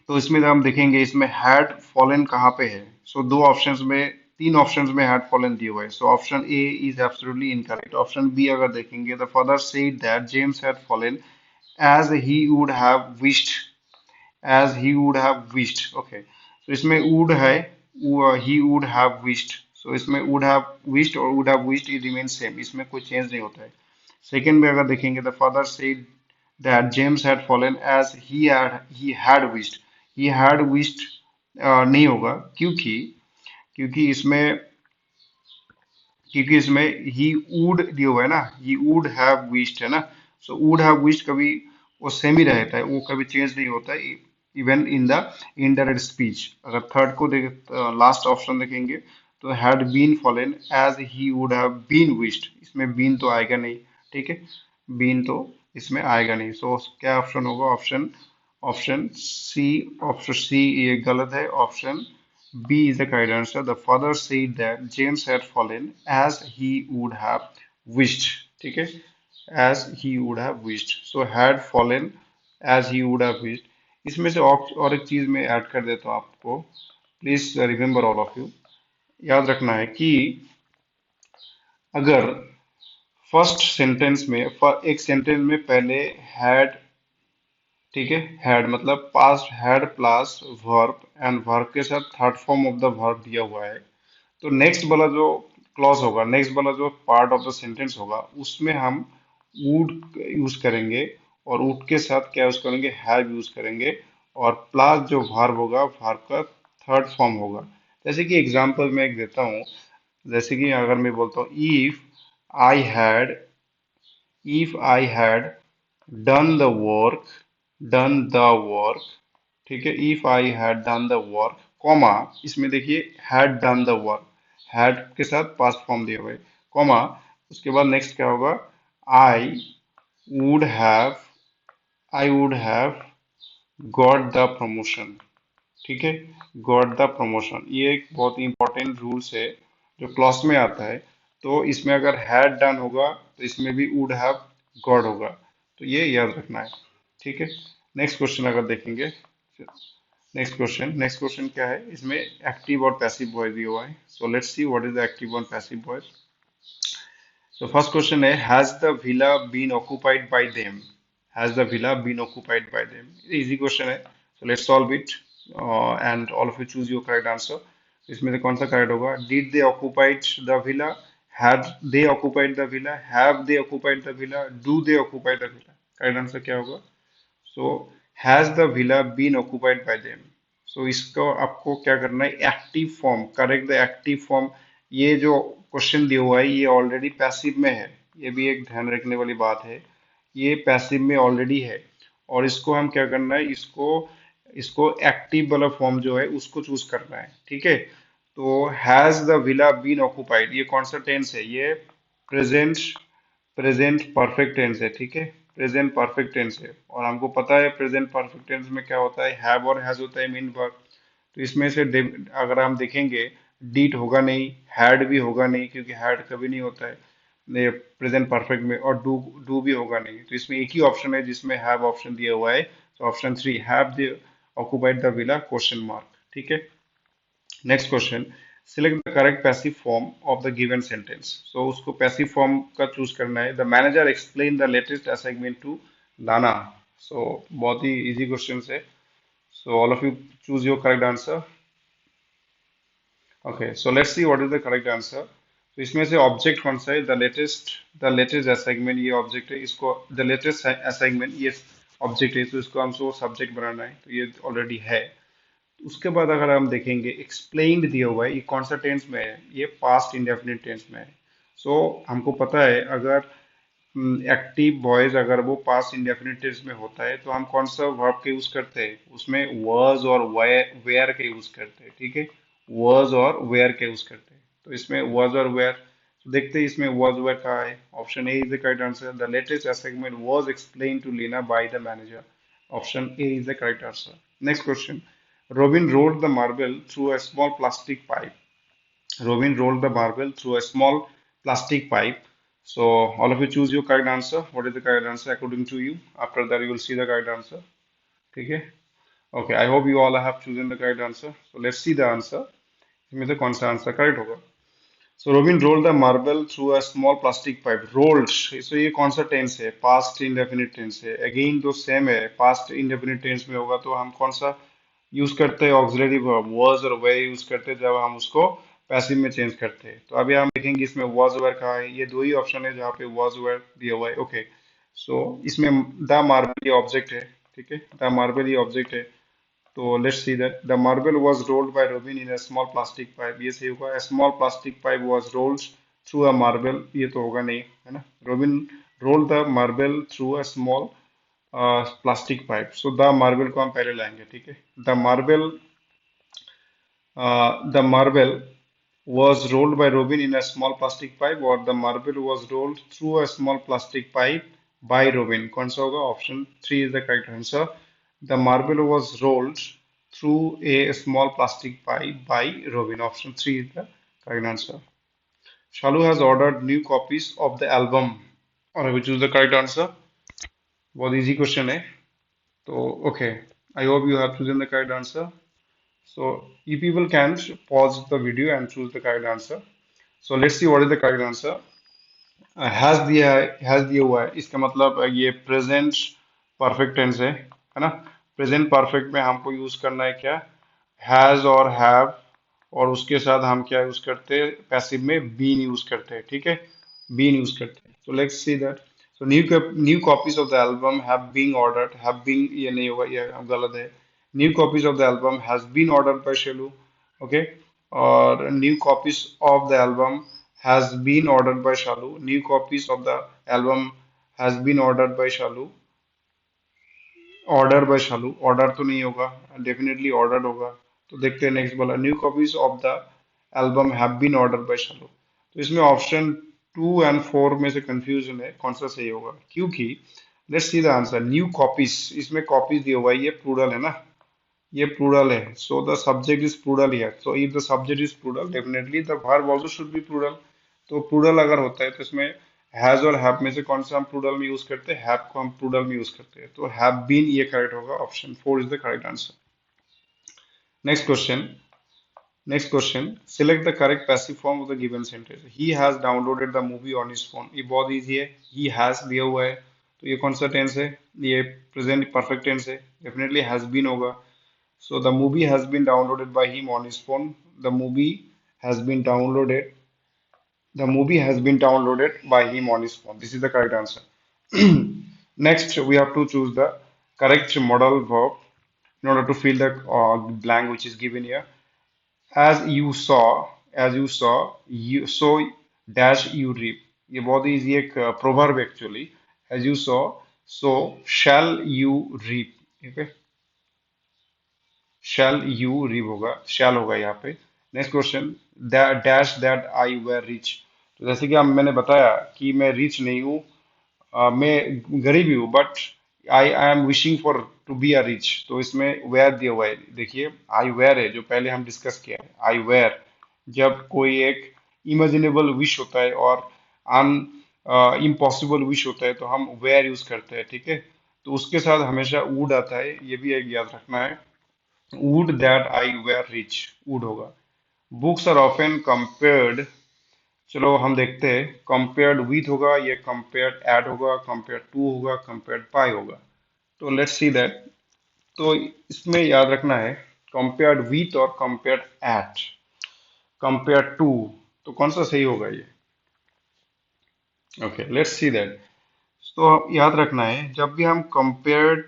A: तो इसमें हम देखेंगे, इसमें हैड फॉलन कहाँ पे है। सो दो ऑप्शंस में, तीन ऑप्शंस में हैड फॉलन दिया हुआ है। So option A is absolutely incorrect. Option B अगर देखेंगे, the father said that James had fallen as he would have wished, as he would have wished, okay. तो इसमें वुड है, he would have wished. So इसमें would have wished और would have wished it remain same, इसमें कोई change नहीं होता है। सेकेंड में अगर देखेंगे, the father said that James had fallen as he had wished, he had wished नहीं होगा, क्योंकि क्योंकि इसमें क्योंकि इसमें ही वुड दिया हुआ है ना, ही वुड हैव विश्ड है ना। सो वुड हैव विश्ड कभी वो सेम ही रहता है, वो कभी चेंज नहीं होता है, even in the indirect speech. अगर थर्ड को देख, लास्ट ऑप्शन देखेंगे, तो had been fallen as he would have been wished, इसमें बीन तो आएगा नहीं, ठीक है, बीन तो इसमें आएगा नहीं। सो क्या ऑप्शन होगा? Option option C, option C ये गलत है। Option B is the correct answer. The father said that James had fallen as he would have wished. ठीक है, as he would have wished. So had fallen as he would have wished. इसमें से और एक चीज मैं add कर देता हूँ आपको, please remember all of you, याद रखना है कि अगर फर्स्ट सेंटेंस में एक सेंटेंस में पहले हैड, ठीक है, हैड मतलब past had plus verb and verb के साथ third form of the verb दिया हुआ है, तो नेक्स्ट वाला जो क्लॉज होगा, नेक्स्ट वाला जो पार्ट ऑफ द सेंटेंस होगा, उसमें हम वुड यूज करेंगे, और वुड के साथ क्या यूज करेंगे, हैव यूज करेंगे, और प्लस जो वर्ब होगा, वर्ब का थर्ड फॉर्म होगा। जैसे कि एग्जांपल मैं एक देता हूँ, जैसे कि अगर मैं बोलता हूँ I had if I had done the work, done the work, ठीक है, if I had done the work, comma, इसमें देखिए had done the work, had के साथ पास्ट फॉर्म दिए हुए, कॉमा, उसके बाद नेक्स्ट क्या होगा, I would have, I would have got the promotion, ठीक है, गॉट द प्रमोशन, ये एक बहुत ही इंपॉर्टेंट रूल्स है जो क्लॉज में आता है। तो इसमें अगर हैड डन होगा तो इसमें भी वुड हैव गॉट होगा, तो ये याद रखना है, ठीक है। नेक्स्ट क्वेश्चन अगर देखेंगे, नेक्स्ट क्वेश्चन क्या है, इसमें एक्टिव और पैसिव वॉइस दिया हुआ है, so let's see what is the active और passive voice. So first question है, has the villa been occupied by them? Has the villa been occupied by them? Easy question है, so let's solve it, and all of you choose your correct answer. इसमें से कौन सा correct होगा? Did they occupied the villa? Had they occupied the villa? Have they occupied the villa? Do they occupy the villa? Correct answer क्या होगा? So has the villa been occupied by them. So इसको आपको क्या करना है, active form, correct the active form. ये जो question दिया हुआ है ये ऑलरेडी पैसिव में है, ये भी एक ध्यान रखने वाली बात है, ये पैसिव में ऑलरेडी है, और इसको हम क्या करना है, इसको इसको एक्टिव वाला फॉर्म जो है उसको चूज करना है, ठीक है। तो has the villa been occupied, ये कौन सा टेंस है, ये प्रेजेंट, प्रेजेंट परफेक्ट टेंस है, ठीक है, प्रेजेंट परफेक्ट टेंस है, और हमको पता है प्रेजेंट परफेक्ट टेंस में क्या होता है, हैव और हैज होता है मेन वर्ब। तो इसमें से अगर हम देखेंगे, डीड होगा नहीं, हैड भी होगा नहीं, क्योंकि हैड कभी नहीं होता है प्रेजेंट परफेक्ट में, और डू डू भी होगा नहीं, तो इसमें एक ही ऑप्शन है जिसमें हैव ऑप्शन दिया हुआ है, तो option three, have the occupied the villa question mark, ठीक है। Next question, select the correct passive form of the given sentence. So उसको पैसिव फॉर्म का चूज करना है, the manager explain the latest assignment to Lana. So बहुत ही easy question है, so all of you choose your correct answer. Okay, so let's see what is the correct answer. तो इसमें से object कौन सा है, द लेटेस्ट असाइनमेंट, ये ऑब्जेक्ट है, इसको द लेटेस्ट असाइनमेंट ये ऑब्जेक्ट है, तो इसको हमको सब्जेक्ट बनाना है, तो ये ऑलरेडी है। उसके बाद अगर हम देखेंगे, एक्सप्लेन्ड दिया हुआ है, ये कौन सा टेंस में है, ये पास्ट इंडेफिनिट टेंस में है। सो हमको पता है अगर एक्टिव वॉइस अगर वो पास्ट इंडेफिनिट टेंस में होता है तो हम कौन सा वर्ब का यूज करते हैं, उसमें was और वेयर का यूज करते हैं, ठीक है, was और वेयर का यूज करते हैं, तो इसमें was और वेयर, तो देखते हैं इसमें was वेयर कहाँ है, option A is the correct answer, the latest assignment was explained to Lina by the manager, option A is the correct answer. Next question, Robin rolled the marble through a small plastic pipe. Robin rolled the marble through a small plastic pipe. So all of you choose your correct answer. What is the correct answer according to you? After that, you will see the correct answer. Okay. Okay. I hope you all have chosen the correct answer. So let's see the answer. इसमें से कौन सा answer correct होगा? So Robin rolled the marble through a small plastic pipe. Rolled. So ये कौन सा tense है? Past indefinite tense है. Again तो सेम है. Past indefinite tense में होगा तो हम कौन सा यूज करते हैं, ऑक्सिलरी वर्ब was और were यूज करते हैं जब हम उसको पैसिव में चेंज करते हैं। तो अभी हम देखेंगे इसमें was were कहाँ है, ये दो ही ऑप्शन है जहाँ पे was were दिया हुआ है। ओके, सो इसमें द मार्बल ये ऑब्जेक्ट है, ठीक है, द मार्बल ये ऑब्जेक्ट है, तो let's see that the marble was rolled bye robin in a small plastic pipe, ये सही होगा, a small plastic pipe was rolled through a marble, ये तो होगा नहीं, है ना, robin rolled the marble through a small plastic pipe, so the marble को हम पहले लाएंगे, ठीक है, the marble was rolled by Robin in a small plastic pipe, or the marble was rolled through a small plastic pipe by Robin, कौन सा होगा, option three is the correct answer, the marble was rolled through a small plastic pipe by Robin, option 3 is the correct answer. Shalu has ordered new copies of the album, और अभी choose the correct answer, बहुत easy question है, तो okay, I hope you have chosen the correct answer. So you people can pause the video and choose the correct answer. So let's see what is the correct answer. Has दिया हुआ है, इसका मतलब ये present perfect tense है ना। Present perfect में हमको यूज करना है क्या, हैज और हैव, और उसके साथ हम क्या यूज करते हैं, पैसिव में बीन यूज करते हैं, ठीक है, बीन यूज करते हैं। So let's see that. So new copies of the album have been ordered, have been ये नहीं होगा, ये गलत है। New copies of the album has been ordered by Shelu, okay. और new copies of the album has been ordered by Shalu. New copies of the album has been ordered by Shalu. Order by Shalu, order तो नहीं होगा, definitely ordered होगा। तो देखते हैं next वाला, new copies of the album have been ordered by Shalu. तो इसमें ऑप्शन 2 और 4 में से कंफ्यूजन है, कौन सा सही होगा, क्योंकि let's see the answer. New copies, इसमें कॉपीज दिया हुआ है, ये प्लूरल है ना, ये प्लूरल है। So the subject is plural here, so if the subject is plural definitely the verb also should be plural. तो प्लूरल अगर होता है तो इसमें हैज और हैव में से कौन सा हम प्लूरल में यूज करते हैं, हैव को हम प्लूरल में यूज करते हैं, तो हैव बीन ये करेक्ट होगा, option 4 is the correct answer. Next question, next question, select the correct passive form of the given sentence. He has downloaded the movie on his phone, ये बहुत easy है, he has दिया हुआ है, तो ये कौन सा टेंस है, ये प्रेजेंट परफेक्ट टेंस है, डेफिनेटली हैज बीन होगा। So the movie has been downloaded by him on his phone. The movie has been downloaded. The movie has been downloaded by him on his phone. This is the correct answer. Next, we have to choose the correct modal verb in order to fill the blank which is given here. As you saw, dash you reap. ये बहुत ही easy एक proverb actually. As you saw, so shall you reap. Okay. Shall you reap होगा, shall होगा यहाँ पे। Next question, dash that I were rich. तो जैसे कि हम मैंने बताया कि मैं रिच नहीं हूँ, मैं गरीब ही हूँ, but I I am wishing for to be a rich. तो इसमें वेयर दिया हुआ है, देखिए आई वेयर है जो पहले हम डिस्कस किया है, आई वेयर। जब कोई एक इमेजिनेबल विश होता है और अन इम्पॉसिबल विश होता है तो हम वेयर यूज करते हैं, ठीक है। तो उसके साथ हमेशा वुड आता है, ये भी एक याद रखना है। would that I were rich, would होगा। books are often compared, चलो हम देखते हैं, compared with होगा, ये compared at होगा, compared to होगा, compared by होगा। तो let's see that। तो इसमें याद रखना है compared with और compared at, compared to, तो कौन सा सही होगा ये, ओके लेट्स सी दैट। तो याद रखना है जब भी हम compared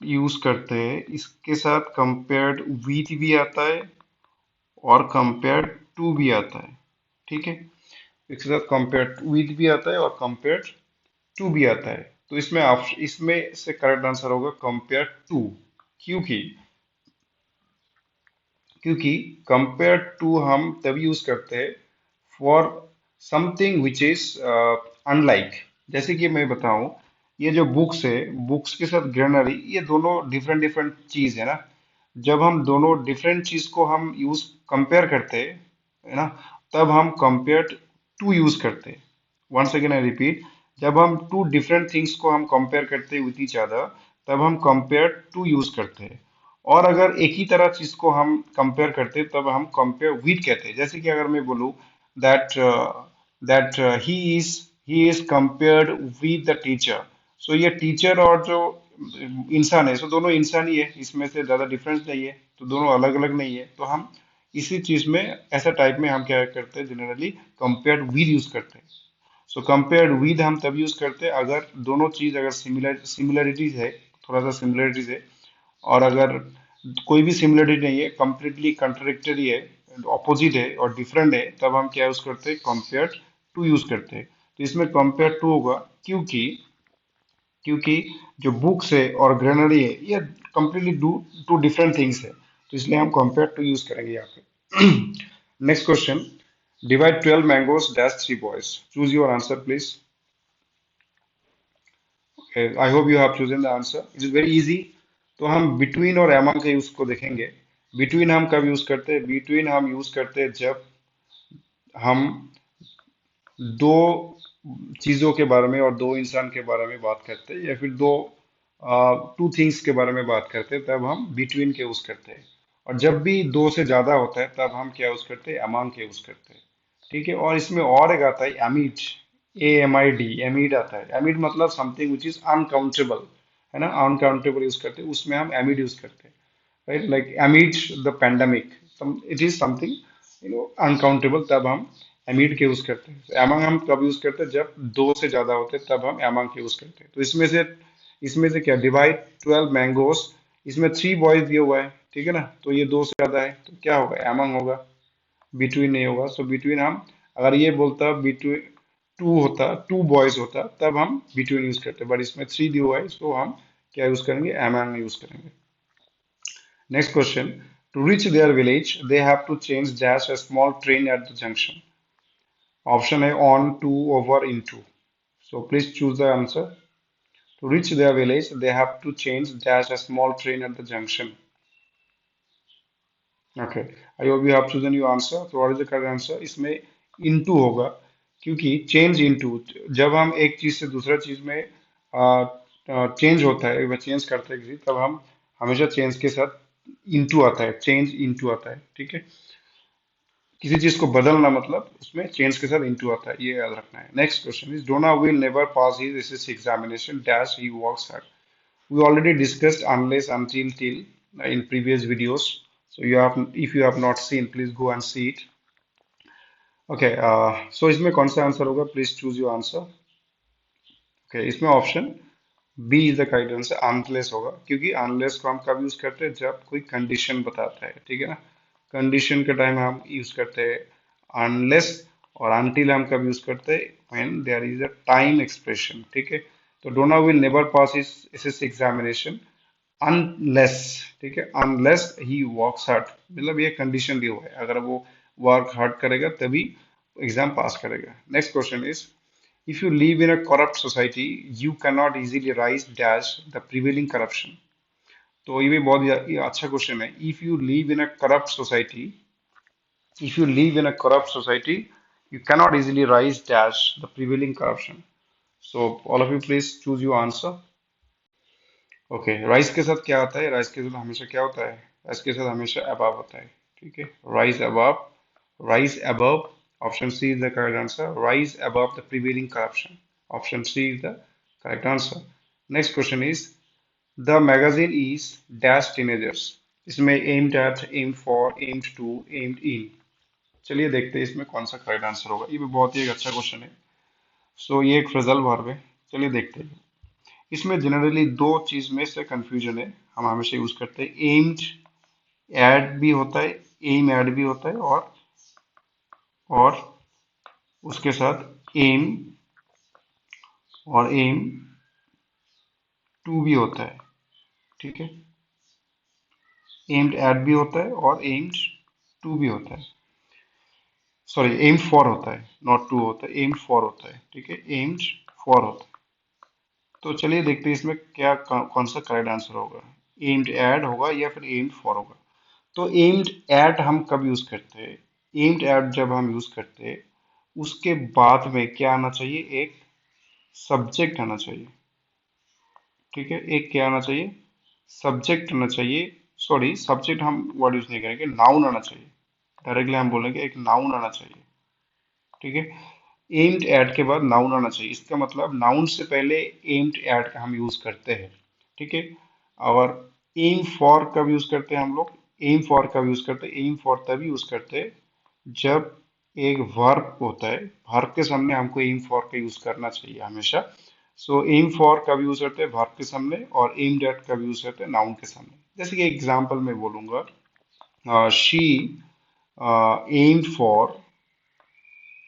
A: यूज करते हैं, इसके साथ compared with भी आता है और कंपेयर टू भी आता है, ठीक है। इसके साथ कंपेयर विद भी आता है और कंपेयर टू भी आता है। तो इसमें इसमें से करेक्ट आंसर होगा कंपेयर टू, क्योंकि क्योंकि कंपेयर टू हम तभी यूज करते हैं for something which is unlike. जैसे कि मैं बताऊं, ये जो बुक्स है, बुक्स के साथ ग्रेनरी, ये दोनों डिफरेंट डिफरेंट चीज है ना। जब हम दोनों डिफरेंट चीज को हम यूज कंपेयर करते हैं, है ना, तब हम कंपेयर टू यूज करते हैं। वंस अगेन आई रिपीट, जब हम टू डिफरेंट थिंग्स को हम कंपेयर करते हैं विद ईच अदर, तब हम कंपेयर टू यूज करते हैं। और अगर एक ही तरह चीज को हम कंपेयर करते हैं तब हम कंपेयर विद कहते हैं। जैसे कि अगर मैं बोलूं that that he is compared with the teacher, so ये टीचर और जो इंसान है, सो दोनों इंसान ही है, इसमें से ज्यादा डिफरेंस नहीं है, तो दोनों अलग अलग नहीं है। तो हम इसी चीज में ऐसा टाइप में हम क्या करते हैं, जनरली कंपेयर्ड विद यूज करते हैं। सो कंपेयर्ड विद हम तब यूज करते हैं अगर दोनों चीज अगर सिमिलरिटीज है, थोड़ा सा सिमिलरिटीज है, और अगर कोई भी सिमिलरिटी नहीं है, कंप्लीटली कंट्राडिक्टरी है, ऑपोजिट है और डिफरेंट है, तब हम क्या यूज करते हैं, कंपेयर टू यूज करते हैं। तो इसमें कंपेयर टू होगा, क्योंकि क्योंकि जो बुक्स है और ग्रेनरी है, ये कंप्लीटली टू डिफरेंट थिंग्स है, तो इसलिए हम कंपेयर टू यूज करेंगे यहाँ पे। Next question, divide 12 mangoes dash 3 boys, choose your answer please. I hope you have chosen the answer, it is very easy. तो हम बिटवीन और एमंग के यूज को देखेंगे। बिटवीन हम कब यूज करते हैं, बिटवीन हम यूज करते हैं जब हम दो चीजों के बारे में और दो इंसान के बारे में बात करते हैं, या फिर दो टू थिंग्स के बारे में बात करते हैं तब हम बिटवीन के यूज करते हैं। और जब भी दो से ज्यादा होता है तब हम क्या यूज करते हैं, अमंग के यूज करते हैं। ठीक है, और इसमें और एक आता है एमिड, AMID, एमिड आता है। एमिड मतलब समथिंग विच इज अनकाउंटेबल, है ना, अनकाउंटेबल यूज करते हैं, उसमें हम एमिड यूज करते हैं। right? Like amid the pandemic, it is something uncountable, तब हम amid के यूज करते हैं। So, among हम कब यूज करते हैं, जब दो से ज्यादा होते हैं तब हम among के यूज करते हैं। तो इसमें से क्या, डिवाइड 12 मैंगोस, इसमें 3 बॉयज दिया हुआ है, ठीक है ना, तो ये दो से ज्यादा है तो क्या होगा, among होगा, बिटवीन नहीं होगा। सो बिटवीन हम, अगर ये बोलता बिटवीन, टू बॉयज होता तब हम बिटवीन यूज करते, बट इसमें 3 दिया हुआ है, सो हम क्या यूज करेंगे, among यूज करेंगे। Next question. To reach their village, they have to change dash a small train at the junction. Option A, on, to, over, into. So please choose the answer. To reach their village, they have to change dash a small train at the junction. Okay. I hope you have chosen your answer. So what is the correct answer? इसमें into होगा, क्योंकि change into, जब हम एक चीज से दूसरा चीज में चेंज होता है, चेंज करते हैं किसी, तब हम हमेशा चेंज के साथ into आता है, चेंज into आता है, ठीक है। किसी चीज को बदलना मतलब उसमें चेंज के साथ इनटू आता है, ये याद रखना है। Next question is, Donna will never pass his SSC examination dash he works hard. We already discussed unless, until, till in previous videos. So if you have not seen, please go and see it. Okay, so इसमें कौन सा answer होगा, please choose your answer. Okay, इसमें option B is the correct answer, unless होगा, क्योंकि unless को हम कब यूज करते हैं, जब कोई कंडीशन बताता है, ठीक है ना। कंडीशन के टाइम हम यूज करते हैं अनलेस, और अनटिल हम कब यूज करते हैं, when there is a time expression, ठीक है। तो Donna will never pass his SSC examination unless, ठीक है, अनलेस ही वर्क्स हार्ड, मतलब ये कंडीशन दी हुआ है, अगर वो वर्क हार्ड करेगा तभी एग्जाम पास करेगा। Next question is, if you live in a corrupt society, you cannot easily rise dash the prevailing corruption. तो ये भी बहुत ये अच्छा क्वेश्चन है। If you live in a corrupt society, if you live in a corrupt society, you cannot easily rise dash the prevailing corruption. So all of you please choose your answer. Okay, rise के साथ क्या होता है, rise के साथ हमेशा क्या होता है, राइज के साथ हमेशा अबव होता है, ठीक है, rise above, rise above. Option C is the correct answer, rise above the prevailing corruption. Option C is the correct answer. Next question is, the magazine is dash teenagers. इसमें aimed at, aimed for, aimed to, aimed in. चलिए देखते हैं इसमें कौन सा correct answer होगा, ये भी बहुत ही एक अच्छा क्वेश्चन है। सो ये एक फ्रेजल वर्ब है, चलिए देखते हैं। इसमें जनरली दो चीज में से कंफ्यूजन है, हम हमेशा यूज करते हैं, एम्ड एड भी होता है, एम एड भी होता है, और उसके साथ एम और एम टू भी होता है, ठीक है। एम्ड एड भी होता है और एम्ड टू भी होता है, सॉरी एम फॉर होता है, नॉट टू होता है, एम फॉर होता है, ठीक है, एम्ड फॉर होता है। तो चलिए देखते हैं इसमें क्या कौन सा करेक्ट आंसर होगा, एम्ड एड होगा या फिर एम्ड फॉर होगा। तो एम्ड एट हम कब यूज करते हैं, एम्ड एट जब हम यूज करते हैं, उसके बाद में क्या आना चाहिए, एक सब्जेक्ट आना चाहिए, ठीक है, एक क्या आना चाहिए, सब्जेक्ट आना चाहिए। सॉरी, सब्जेक्ट हम वर्ड यूज नहीं करेंगे, नाउन आना चाहिए, डायरेक्टली हम बोलेंगे एक नाउन आना चाहिए, ठीक है। एम्ड एट के बाद नाउन आना चाहिए, इसका मतलब नाउन से पहले एम्ड एट का हम यूज करते हैं, ठीक है। और एम फॉर कब यूज करते हैं हम लोग, एम फॉर कब यूज करते हैं, एम फॉर तभी यूज करते हैं जब एक वर्ब होता है, वर्ब के सामने हमको एम फॉर का यूज करना चाहिए हमेशा। सो एम फॉर कब यूज करते हैं, वर्ब के सामने, और एम डेट कब यूज करते हैं, नाउन के सामने। जैसे कि एग्जाम्पल में बोलूंगा, am for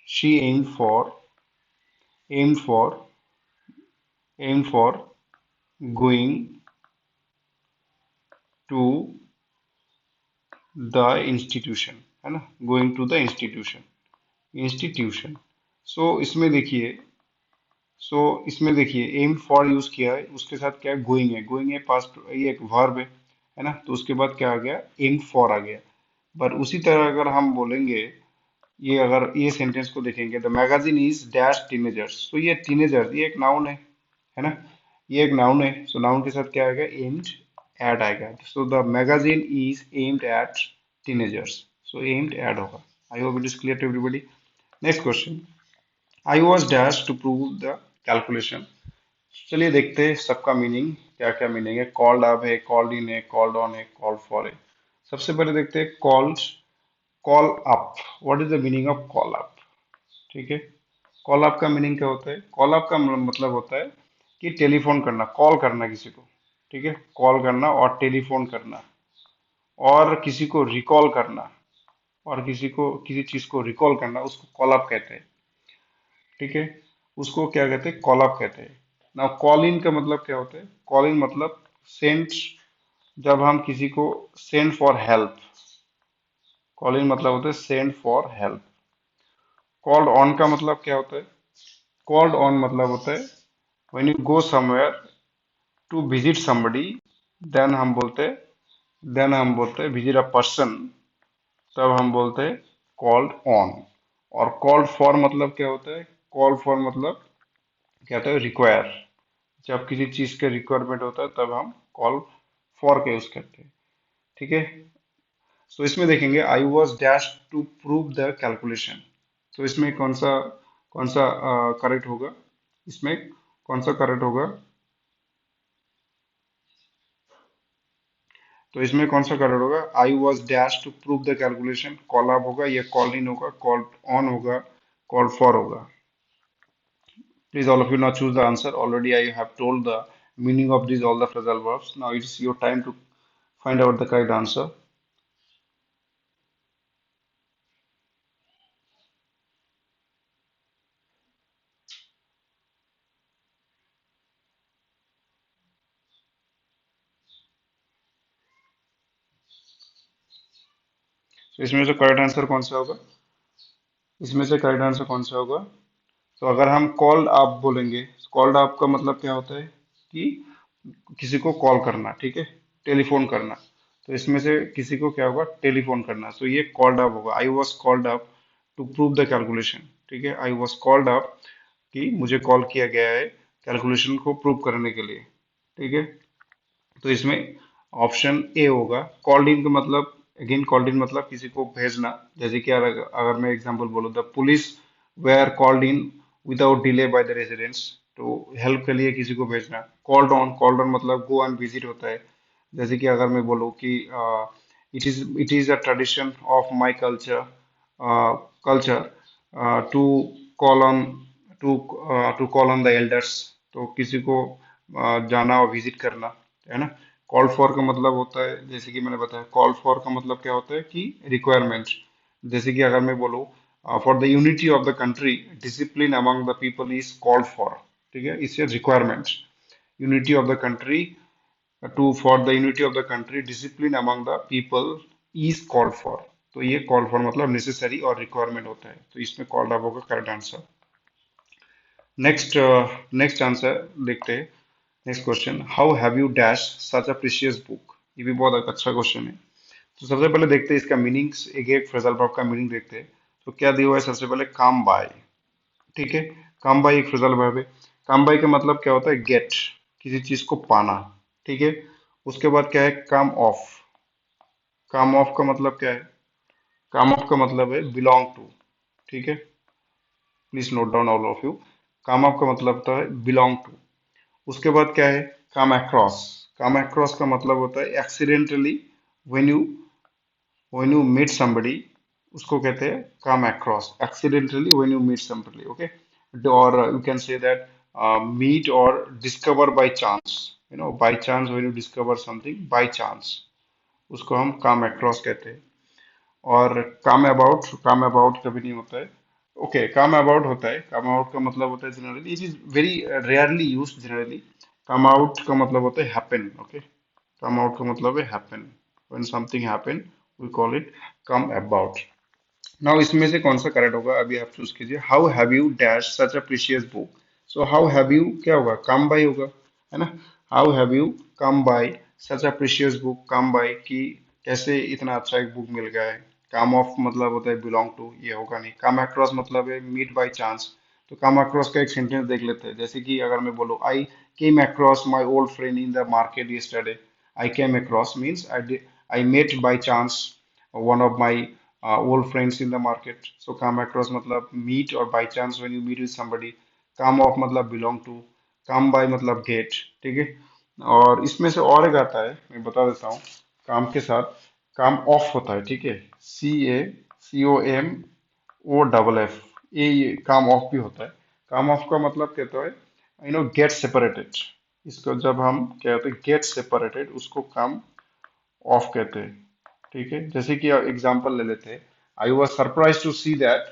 A: she am for am for going to the institution, है ना, going to the institution. So इसमें देखिए, इसमें देखिए एम फॉर यूज किया है, उसके साथ क्या है, गोइंग है पास्ट, ये एक वर्ब है ना, तो उसके बाद क्या आ गया, एम फॉर आ गया। पर उसी तरह अगर हम बोलेंगे, ये अगर ये सेंटेंस को देखेंगे, the magazine is dash teenagers, तो ये टीनेजर्स ये एक नाउन है ना, ये एक नाउन है, सो नाउन के साथ क्या आएगा, एम्ड एट आएगा। So the magazine is aimed at teenagers, so aimed at होगा। I hope it is clear to everybody. Next question, I was dash to prove the calculation. चलिए देखते हैं सबका मीनिंग, क्या क्या मीनिंग है। कॉल्ड अप है, कॉल्ड इन है, कॉल्ड ऑन है, कॉल्ड फॉर है। सबसे पहले देखते हैं called, call up. What is the meaning of call up? ठीक है, कॉल अप का मीनिंग क्या होता है? कॉल अप का मतलब होता है कि टेलीफोन करना, कॉल करना किसी को। ठीक है, कॉल करना और टेलीफोन करना, और किसी को रिकॉल करना, और किसी को किसी चीज को रिकॉल करना, उसको कॉल अप कहते हैं। ठीक है, उसको क्या कहते हैं, कॉल अप कहते हैं। ना कॉल इन का मतलब क्या होता है? कॉल इन मतलब सेंड, जब हम किसी को send for help, call in मतलब होता है send for help. Called on का मतलब क्या होता है? कॉल्ड ऑन मतलब होता है when you go somewhere to visit somebody, then हम बोलते हैं, विजिट अ पर्सन, तब हम बोलते हैं कॉल्ड ऑन। और कॉल्ड फॉर मतलब क्या होता है? कॉल फॉर मतलब क्या होता है, रिक्वायर। जब किसी चीज का रिक्वायरमेंट होता है तब हम कॉल फॉर का यूज करते हैं। ठीक है, तो इसमें देखेंगे I was dash to prove the calculation. तो इसमें कौन सा करेक्ट होगा? इसमें कौन सा करेक्ट होगा? तो इसमें कौन सा करेक्ट होगा? I was dash to prove the calculation, call up होगा, या कॉल इन होगा, कॉल ऑन होगा, कॉल फॉर होगा। Please, all of you now choose the answer. Already I have told the meaning of these all the phrasal verbs. Now it's your time to find out the correct answer. तो इसमें से correct answer कौन सा होगा? इसमें से correct answer कौन सा होगा? तो अगर हम कॉल्ड अप बोलेंगे, कॉल्ड अप का मतलब क्या होता है कि किसी को कॉल करना। ठीक है, टेलीफोन करना। तो इसमें से किसी को क्या होगा, टेलीफोन करना, तो ये कॉल्ड अप होगा। I was called up to prove the calculation. ठीक है, आई वॉज कॉल्ड अप, कि मुझे कॉल किया गया है कैलकुलेशन को प्रूव करने के लिए। ठीक है, तो इसमें ऑप्शन ए होगा। कॉल्ड इन का मतलब, अगेन कॉल्ड इन मतलब किसी को भेजना। जैसे कि अगर मैं एग्जांपल बोलूँ, the police where called in without delay by the residents, तो हेल्प के लिए किसी को भेजना। कॉल्ड ऑन मतलब गो एंड विजिट होता है। जैसे कि अगर मैं बोलूँ कि it is a tradition of my culture to call on to call on the elders, तो किसी को जाना और विजिट करना, है ना। कॉल फॉर का मतलब होता है, जैसे कि मैंने बताया, कॉल फॉर का मतलब क्या होता है कि रिक्वायरमेंट। जैसे कि अगर मैं बोलूँ, for the unity of the country, discipline among the people is called for. ठीक है, इससे requirement, unity of the country, to for the unity of the country, discipline among the people is called for. तो ये call for मतलब necessary और requirement होता है, तो इसमें कॉल्ड अप होगा correct answer. Next, next answer देखते हैं। Next question, how have you dash such a precious book. ये भी बहुत अच्छा क्वेश्चन है। तो सबसे पहले देखते हैं इसका मीनिंग्स, एक एक फ्रेजल वर्ब का मीनिंग देखते हैं। तो क्या दिया हुआ है? सबसे पहले काम बाय। ठीक है, काम बाय एक फ्रेजल वर्ब है। काम बाय का मतलब क्या होता है? गेट, किसी चीज को पाना। ठीक है, उसके बाद क्या है? काम ऑफ। काम ऑफ का मतलब क्या है? काम ऑफ का मतलब है बिलोंग टू। ठीक है, please note down all of you. Come off का मतलब होता है बिलोंग टू। उसके बाद क्या है? Come across. कम अक्रॉस का मतलब होता है accidentally, when you meet somebody, उसको कहते हैं come across, accidentally when you meet somebody। Okay, और you can say that meet और discover by chance, by chance, when you discover something by chance, उसको हम कम अक्रॉस कहते हैं। और कम अबाउट कभी नहीं होता है। ओके, कम अबाउट होता है। कम आउट का मतलब होता है generally, it is very rarely use generally. Come out का मतलब होता है हैपन। ओके, कम आउट का मतलब है happen, when something happen we call it come about. Now इसमें से कौन सा करेक्ट होगा, अभी आप चूज कीजिए। How have you dash such a precious book. So how have you क्या होगा? कम बाय होगा, है ना। How have you come by such a precious book, come by कि कैसे इतना अच्छा एक बुक मिल गया है। कम ऑफ मतलब होता है बिलोंग टू, ये होगा नहीं। कम अक्रॉस मतलब है मीट बाय चांस, तो कम अक्रॉस का एक सेंटेंस देख लेते हैं। जैसे कि अगर मैं बोलूँ I came across my old friend in the market yesterday। I came across means I met by chance one of my old friends in the market। so come across मतलब meet और by chance when you meet with somebody। come off मतलब belong to। come by मतलब get। ठीक है। और इसमें से और एक आता है, मैं बता देता हूँ। काम के साथ काम ऑफ होता है, ठीक है। CACOMOFF, ये काम ऑफ भी होता है। काम ऑफ का मतलब कहता है गेट सेपरेटेड। इसको जब हम कहते हैं गेट सेपरेटेड, उसको काम ऑफ कहते हैं। ठीक है। जैसे कि एग्जांपल ले लेते हैं। I was surprise to see that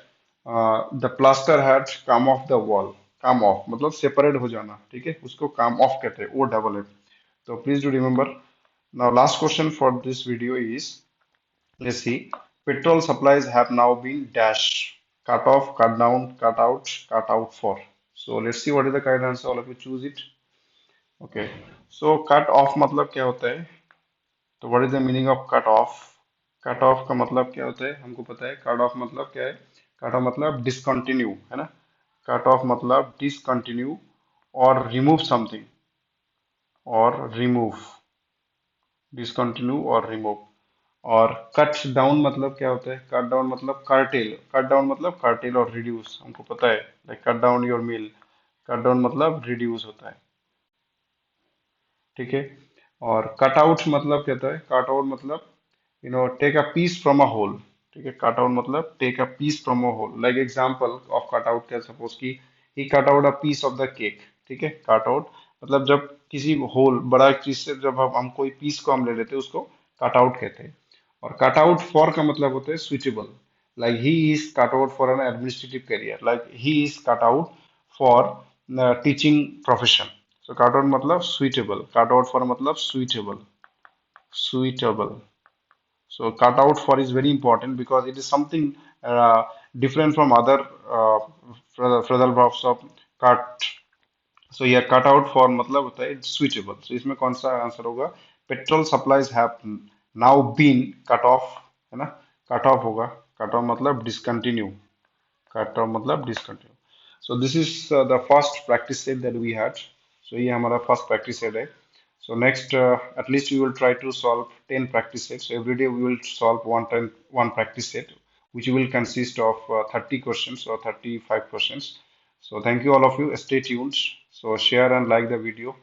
A: the plaster had come off the wall. Come off मतलब सेपरेट हो जाना, ठीक है, उसको कम ऑफ कहते हैं, OFF। तो please do remember. Now last question for this video is, let's see, petrol supplies have now been dash, cut off, cut down, cut out for। so let's see what is the correct answer, all of you choose it। okay, so cut off मतलब क्या होता है? तो what is the meaning of cut off? Cut off का मतलब क्या होता है हमको पता है। कट ऑफ मतलब क्या है? कट ऑफ मतलब डिसकंटिन्यू, है ना। कट ऑफ मतलब डिसकंटिन्यू और रिमूव समथिंग, और रिमूव, डिसकंटिन्यू और रिमूव। और कट डाउन मतलब क्या होता है? कट डाउन मतलब कर्टेल। कट डाउन मतलब कर्टेल और रिड्यूस, हमको पता है, like cut down your meal. Cut down मतलब रिड्यूस होता है, ठीक है। और कट आउट मतलब क्या होता है? कट आउट मतलब take a piece from a whole. ठीक है। कट आउट मतलब take a piece from a whole. Like example of cut out क्या, सपोज कि he cut out a piece of the cake. ठीक है। कट आउट मतलब जब किसी होल बड़ा चीज से जब हम कोई पीस को हम ले लेते हैं, उसको कट आउट कहते हैं। और कट आउट फॉर का मतलब होता है suitable. Like he is cut out for an administrative career, like he is cut out for teaching profession. So cut out मतलब सुइटेबल, कट आउट फॉर मतलब suitable, suitable। so cut out for is very important because it is something different from other uh, phrasal verbs of cut। so here cut out for मतलब होता है suitable। so इसमें कौन सा answer होगा? Petrol supplies have now been cut off, है ना। Cut off होगा। कट ऑफ मतलब डिसकंटिन्यू, कट ऑफ मतलब discontinue. So this is the first practice set that we had. So ये हमारा फर्स्ट प्रैक्टिस सेट है। so next, at least we will try to solve 10 practice sets। So every day we will solve one practice set, which will consist of 30 questions or 35 questions। So thank you all of you. Stay tuned. So share and like the video.